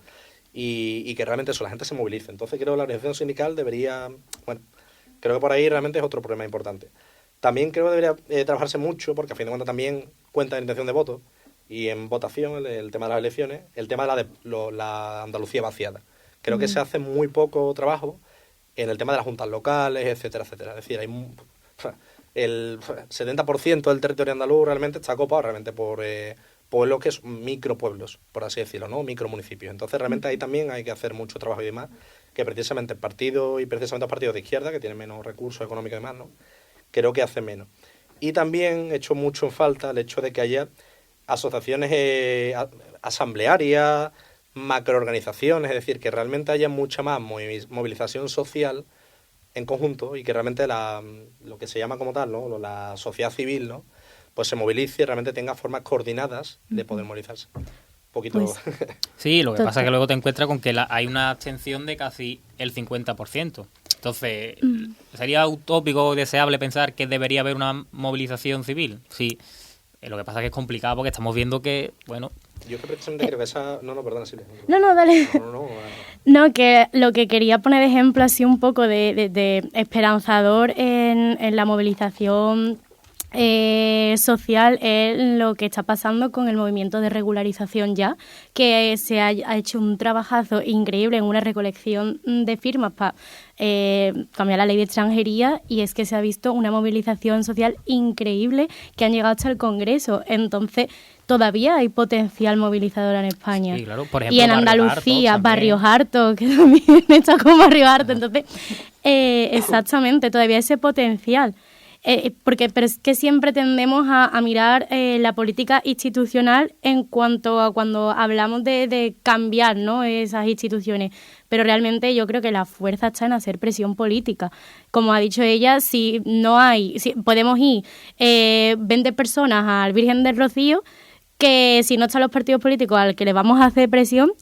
y que realmente eso, la gente se movilice. Entonces creo que la organización sindical debería, bueno, creo que por ahí realmente es otro problema importante. También creo que debería trabajarse mucho, porque a fin de cuentas también cuenta en intención de voto y en votación el tema de las elecciones, el tema de la Andalucía vaciada. Creo que se hace muy poco trabajo en el tema de las juntas locales, etcétera, etcétera. Es decir, el 70% del territorio andaluz realmente está copado realmente por pueblos que son micropueblos, por así decirlo, ¿no? Micromunicipios. Entonces realmente ahí también hay que hacer mucho trabajo y demás, que precisamente el partido y precisamente los partidos de izquierda, que tienen menos recursos económicos y demás, ¿no? Creo que hacen menos. Y también he hecho mucho en falta el hecho de que haya asociaciones asamblearias, macroorganizaciones, es decir, que realmente haya mucha más movilización social en conjunto y que realmente lo que se llama como tal, ¿no? La sociedad civil, ¿no? Pues se movilice y realmente tenga formas coordinadas de poder movilizarse. Un poquito... Pues, sí, lo que pasa es que luego te encuentras con que hay una abstención de casi el 50%. Entonces, ¿sería utópico o deseable pensar que debería haber una movilización civil? Sí. Lo que pasa es que es complicado porque estamos viendo que, bueno... Yo precisamente creo que esa... No, perdona, Silvia. No, dale. No. No, que lo que quería poner de ejemplo así un poco de esperanzador en la movilización social es lo que está pasando con el movimiento de regularización ya, que se ha hecho un trabajazo increíble en una recolección de firmas para cambiar la ley de extranjería, y es que se ha visto una movilización social increíble que han llegado hasta el Congreso. Entonces todavía hay potencial movilizador en España. Sí, claro. Por ejemplo, y en Andalucía, Barrios Hartos, que también está con Barrios Hartos. Entonces, exactamente, todavía ese potencial. Pero es que siempre tendemos a mirar la política institucional en cuanto a cuando hablamos de cambiar, ¿no?, esas instituciones. Pero realmente yo creo que la fuerza está en hacer presión política. Como ha dicho ella, si podemos ir 20 personas al Virgen del Rocío, que si no están los partidos políticos al que le vamos a hacer presión,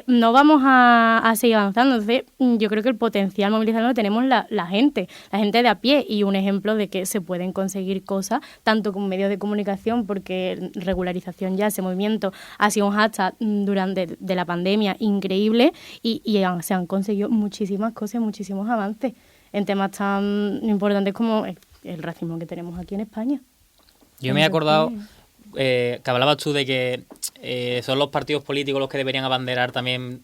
no vamos a seguir avanzando. Entonces, yo creo que el potencial movilizador lo tenemos la gente de a pie, y un ejemplo de que se pueden conseguir cosas tanto con medios de comunicación, porque regularización ya, ese movimiento ha sido un hashtag durante de la pandemia increíble, y se han conseguido muchísimas cosas, muchísimos avances en temas tan importantes como el racismo que tenemos aquí en España. Yo me he acordado que hablabas tú de que son los partidos políticos los que deberían abanderar también,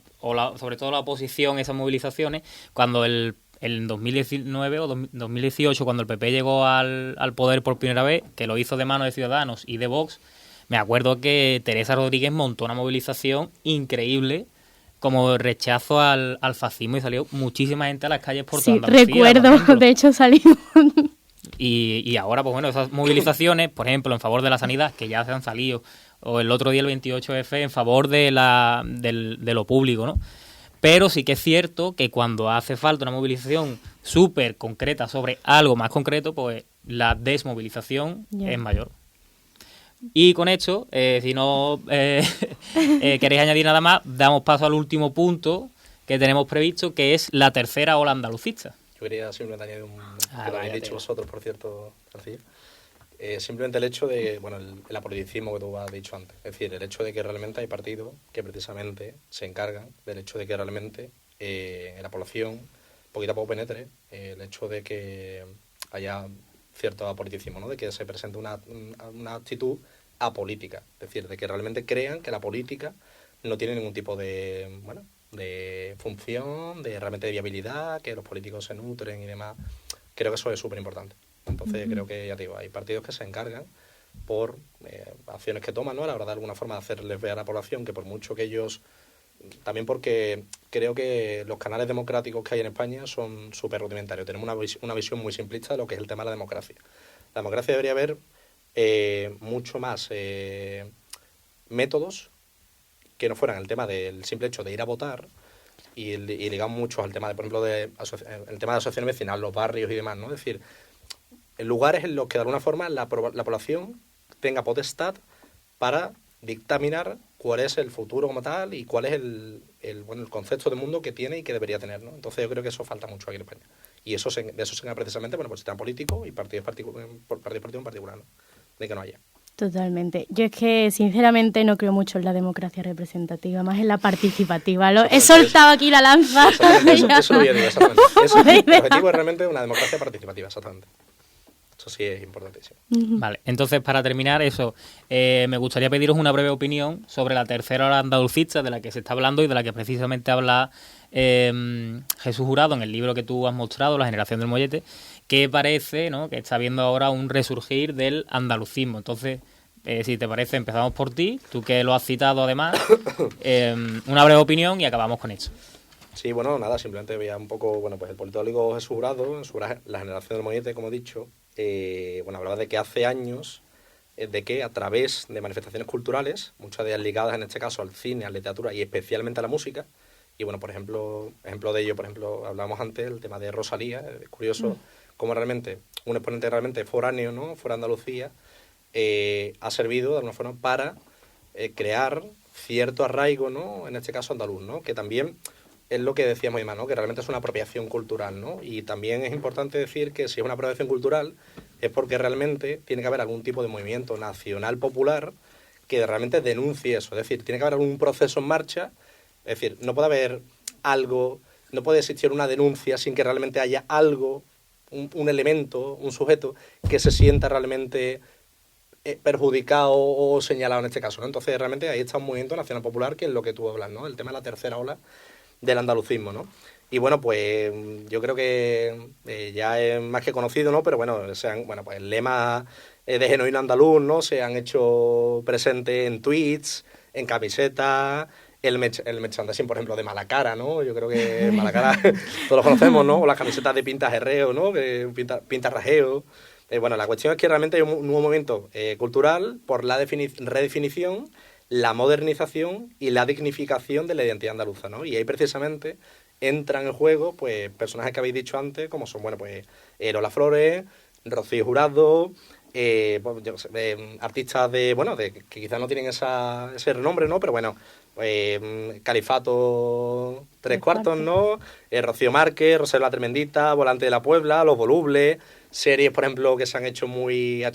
sobre todo la oposición, esas movilizaciones, cuando en 2019 o 2018, cuando el PP llegó al poder por primera vez, que lo hizo de mano de Ciudadanos y de Vox, me acuerdo que Teresa Rodríguez montó una movilización increíble como rechazo al fascismo, y salió muchísima gente a las calles por toda Andalucía. Sí, recuerdo, de hecho salimos... Y ahora, pues bueno, esas movilizaciones, por ejemplo, en favor de la sanidad, que ya se han salido, o el otro día el 28F en favor de lo público, ¿no? Pero sí que es cierto que cuando hace falta una movilización súper concreta sobre algo más concreto, pues la desmovilización es mayor. Y con esto, si no queréis añadir nada más, damos paso al último punto que tenemos previsto, que es la tercera ola andalucista. Yo quería simplemente añadir que lo habéis dicho vosotros, por cierto, García. Simplemente el hecho de, bueno, el apoliticismo que tú has dicho antes. Es decir, el hecho de que realmente hay partidos que precisamente se encargan del hecho de que realmente en la población poquito a poco penetre el hecho de que haya cierto apoliticismo, ¿no? De que se presente una actitud apolítica. Es decir, de que realmente crean que la política no tiene ningún tipo de, bueno, de función, de realmente de viabilidad, que los políticos se nutren y demás. Creo que eso es súper importante. Entonces creo que, ya te digo, hay partidos que se encargan por acciones que toman, ¿no?, a la hora de alguna forma de hacerles ver a la población que por mucho que ellos también porque creo que los canales democráticos que hay en España son súper rudimentarios. Tenemos una visión muy simplista de lo que es el tema de la democracia. La democracia debería haber mucho más métodos que no fueran el tema del simple hecho de ir a votar y ligamos mucho al tema de, por ejemplo, el tema de asociación vecinal, los barrios y demás, ¿no? Es decir, en lugares en los que de alguna forma la población tenga potestad para dictaminar cuál es el futuro como tal y cuál es el concepto de mundo que tiene y que debería tener, ¿no? Entonces yo creo que eso falta mucho aquí en España. Y de eso se encarga precisamente, por el sistema político y partidos en particular, ¿no? De que no haya. Totalmente. Yo es que, sinceramente, no creo mucho en la democracia representativa, más en la participativa. He soltado aquí la lanza. Eso lo voy a decir, exactamente. El objetivo es realmente una democracia participativa, exactamente. Eso sí es importantísimo. Vale, entonces para terminar eso, me gustaría pediros una breve opinión sobre la tercera ola andalucista de la que se está hablando y de la que precisamente habla Jesús Jurado en el libro que tú has mostrado, La generación del mollete, que parece, ¿no?, que está habiendo ahora un resurgir del andalucismo. Entonces, si te parece, empezamos por ti, tú que lo has citado además, una breve opinión y acabamos con esto. Sí, bueno, nada, simplemente veía un poco, bueno, pues el politólogo Jesús Jurado, en su La generación del mollete, como he dicho, hablaba de que hace años, de que a través de manifestaciones culturales, muchas de ellas ligadas en este caso al cine, a la literatura y especialmente a la música, y bueno, por ejemplo de ello, hablábamos antes, el tema de Rosalía, es curioso cómo realmente, un exponente realmente foráneo, ¿no?, fuera de Andalucía, ha servido de alguna forma para crear cierto arraigo, ¿no?, en este caso andaluz, ¿no?, que también es lo que decíamos, Ima, ¿no?, que realmente es una apropiación cultural, ¿no? Y también es importante decir que si es una apropiación cultural es porque realmente tiene que haber algún tipo de movimiento nacional popular que realmente denuncie eso. Es decir, tiene que haber algún proceso en marcha. Es decir, no puede haber algo, no puede existir una denuncia sin que realmente haya algo, un elemento, un sujeto que se sienta realmente perjudicado o señalado en este caso, ¿no? Entonces, realmente ahí está un movimiento nacional popular, que es lo que tú hablas, ¿no? El tema de la tercera ola del andalucismo, ¿no? Y bueno, pues yo creo que ya es más que conocido, ¿no? Pero bueno, pues el lema de genuino andaluz, ¿no?, se han hecho presente en tweets, en camisetas, el merchandising, por ejemplo, de Malacara, ¿no? Yo creo que Malacara todos lo conocemos, ¿no? O las camisetas de Pinta Jerreo, ¿no? Pinta Rajeo. Bueno, la cuestión es que realmente hay un nuevo movimiento cultural por la redefinición, la modernización y la dignificación de la identidad andaluza, ¿no? Y ahí precisamente entran en juego, pues, personajes que habéis dicho antes, como son, bueno, pues, Lola Flores, Rocío Jurado, artistas que quizás no tienen ese renombre, ¿no? Pero bueno, Califato Tres Cuartos, ¿no? Rocío Márquez, Rosario la Tremendita, Volante de la Puebla, Los Volubles, series, por ejemplo, que se han hecho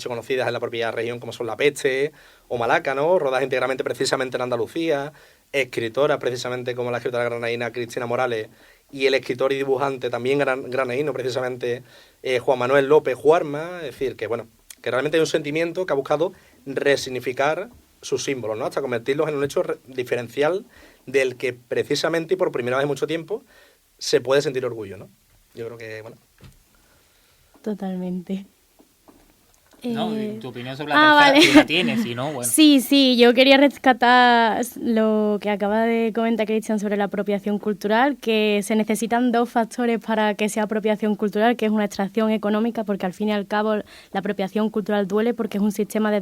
conocidas en la propia región, como son La Peste o Malaca, ¿no? Rodadas íntegramente precisamente en Andalucía, escritoras precisamente como la escritora granadina Cristina Morales y el escritor y dibujante también granadino precisamente Juan Manuel López Juarma. Es decir, que bueno, que realmente hay un sentimiento que ha buscado resignificar sus símbolos, ¿no?, hasta convertirlos en un hecho diferencial del que precisamente y por primera vez en mucho tiempo se puede sentir orgullo, ¿no? Yo creo que, bueno. Totalmente. No, tu opinión sobre la tercera, si la tienes, si no, bueno. Sí, yo quería rescatar lo que acaba de comentar Cristian sobre la apropiación cultural, que se necesitan dos factores para que sea apropiación cultural, que es una extracción económica, porque al fin y al cabo la apropiación cultural duele porque es un sistema de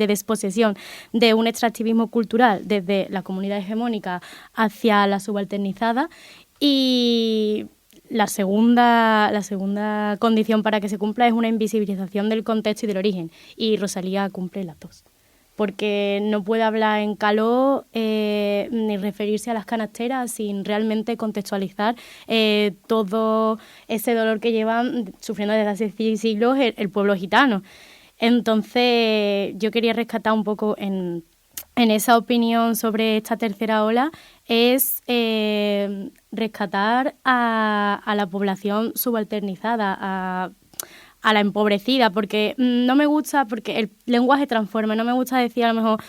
desposesión de un extractivismo cultural desde la comunidad hegemónica hacia la subalternizada. Y la segunda condición para que se cumpla es una invisibilización del contexto y del origen. Y Rosalía cumple las dos. Porque no puede hablar en caló ni referirse a las canasteras sin realmente contextualizar todo ese dolor que llevan sufriendo desde hace siglos el pueblo gitano. Entonces, yo quería rescatar un poco en esa opinión sobre esta tercera ola, es rescatar a la población subalternizada, a la empobrecida, porque no me gusta, porque el lenguaje transforma, no me gusta decir a lo mejor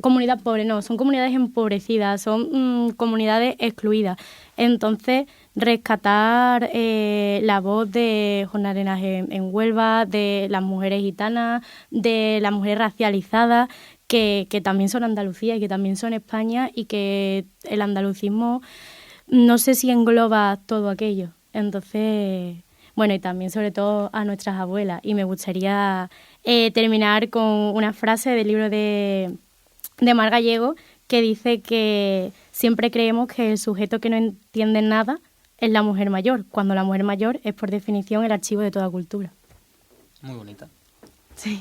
comunidad pobre, no, son comunidades empobrecidas, son comunidades excluidas. Entonces, rescatar la voz de Jornada Arenas en Huelva, de las mujeres gitanas, de las mujeres racializadas, que también son Andalucía y que también son España, y que el andalucismo no sé si engloba todo aquello. Entonces, bueno, y también sobre todo a nuestras abuelas. Y me gustaría terminar con una frase del libro de Mar Gallego, que dice que siempre creemos que el sujeto que no entiende nada es la mujer mayor, cuando la mujer mayor es por definición el archivo de toda cultura. Muy bonita. Sí.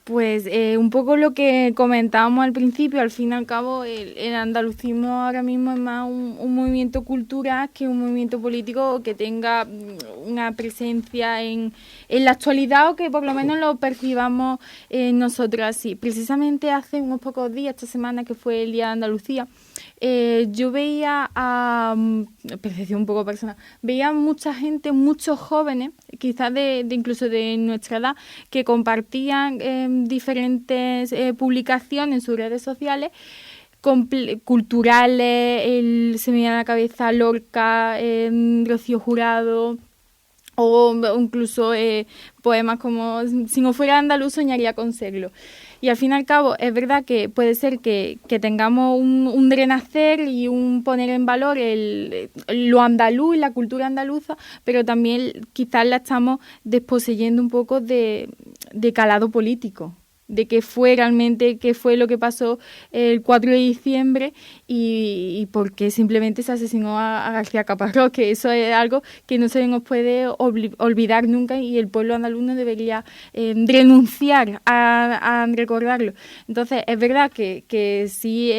Pues un poco lo que comentábamos al principio, al fin y al cabo el andalucismo ahora mismo es más un movimiento cultural que un movimiento político que tenga una presencia en la actualidad, o que por lo menos lo percibamos nosotros así. Precisamente hace unos pocos días, esta semana que fue el Día de Andalucía, yo veía percepción un poco personal, veía mucha gente, muchos jóvenes, quizás de incluso de nuestra edad, que compartían diferentes publicaciones en sus redes sociales culturales. Se me viene a la cabeza Lorca, Rocío Jurado, o incluso poemas como "Si no fuera andaluz soñaría con serlo". Y al fin y al cabo es verdad que puede ser que tengamos un renacer y un poner en valor lo andaluz y la cultura andaluza, pero también quizás la estamos desposeyendo un poco de calado político, de qué fue realmente, qué fue lo que pasó el 4 de diciembre y por qué simplemente se asesinó a García Caparrós, que eso es algo que no se nos puede olvidar nunca, y el pueblo andaluz no debería renunciar a recordarlo. Entonces, es verdad que sí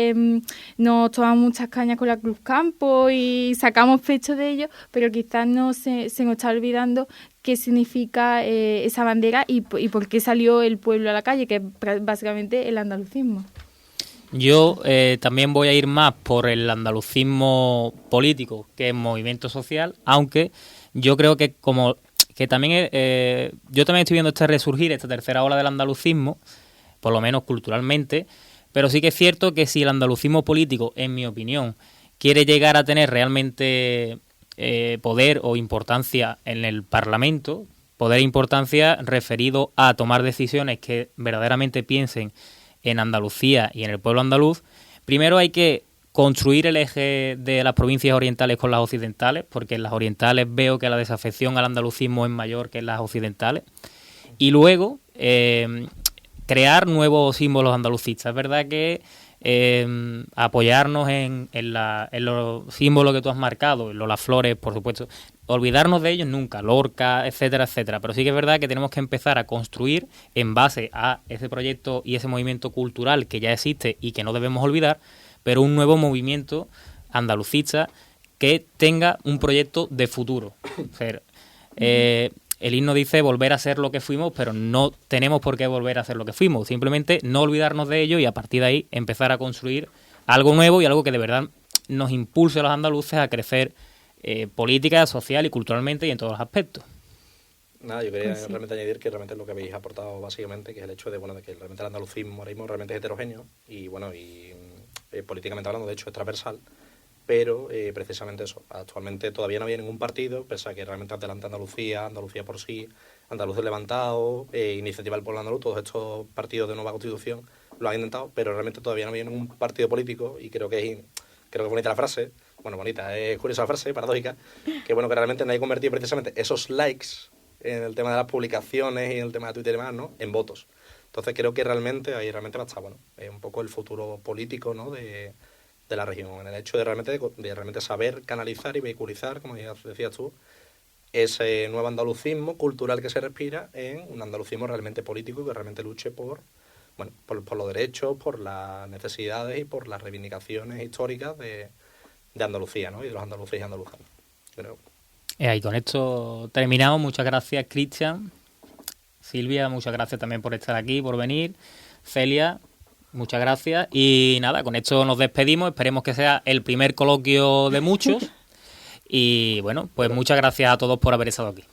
nos tomamos muchas cañas con la Cruz Campo y sacamos pecho de ello, pero quizás no se nos está olvidando qué significa esa bandera y por qué salió el pueblo a la calle, que es básicamente el andalucismo. Yo también voy a ir más por el andalucismo político que el movimiento social, aunque yo creo que también yo también estoy viendo este resurgir, esta tercera ola del andalucismo, por lo menos culturalmente, pero sí que es cierto que si el andalucismo político, en mi opinión, quiere llegar a tener realmente poder o importancia en el Parlamento, poder e importancia referido a tomar decisiones que verdaderamente piensen en Andalucía y en el pueblo andaluz, primero hay que construir el eje de las provincias orientales con las occidentales, porque en las orientales veo que la desafección al andalucismo es mayor que en las occidentales, y luego crear nuevos símbolos andalucistas. Es verdad que apoyarnos en los símbolos que tú has marcado, las flores, por supuesto, olvidarnos de ellos nunca, Lorca, etcétera, etcétera, pero sí que es verdad que tenemos que empezar a construir en base a ese proyecto y ese movimiento cultural que ya existe y que no debemos olvidar, pero un nuevo movimiento andalucista que tenga un proyecto de futuro. O sea, el himno dice volver a ser lo que fuimos, pero no tenemos por qué volver a ser lo que fuimos. Simplemente no olvidarnos de ello y a partir de ahí empezar a construir algo nuevo y algo que de verdad nos impulse a los andaluces a crecer política, social y culturalmente y en todos los aspectos. Nada, yo quería realmente añadir que realmente lo que habéis aportado básicamente, que es el hecho de de que realmente el andalucismo ahora mismo realmente es heterogéneo y políticamente hablando de hecho es transversal. Pero precisamente eso, actualmente todavía no había ningún partido, pese a que realmente adelante Andalucía, Andalucía por sí, Andaluces Levantados, Iniciativa del Pueblo Andaluz, todos estos partidos de nueva constitución lo han intentado, pero realmente todavía no había ningún partido político y creo que es bonita la frase, es curiosa la frase, paradójica, que que realmente nadie convertido precisamente esos likes en el tema de las publicaciones y en el tema de Twitter y demás, ¿no?, en votos. Entonces creo que realmente ahí realmente va a estar, un poco el futuro político, ¿no?, de la región, en el hecho de realmente saber canalizar y vehiculizar, como ya decías tú, ese nuevo andalucismo cultural que se respira en un andalucismo realmente político y que realmente luche por los derechos, por las necesidades y por las reivindicaciones históricas de Andalucía, ¿no?, y de los andaluces y andaluzas. Creo. Y con esto terminamos. Muchas gracias, Cristian. Silvia, muchas gracias también por estar aquí, por venir. Celia, muchas gracias. Y nada, con esto nos despedimos. Esperemos que sea el primer coloquio de muchos. Y pues muchas gracias a todos por haber estado aquí.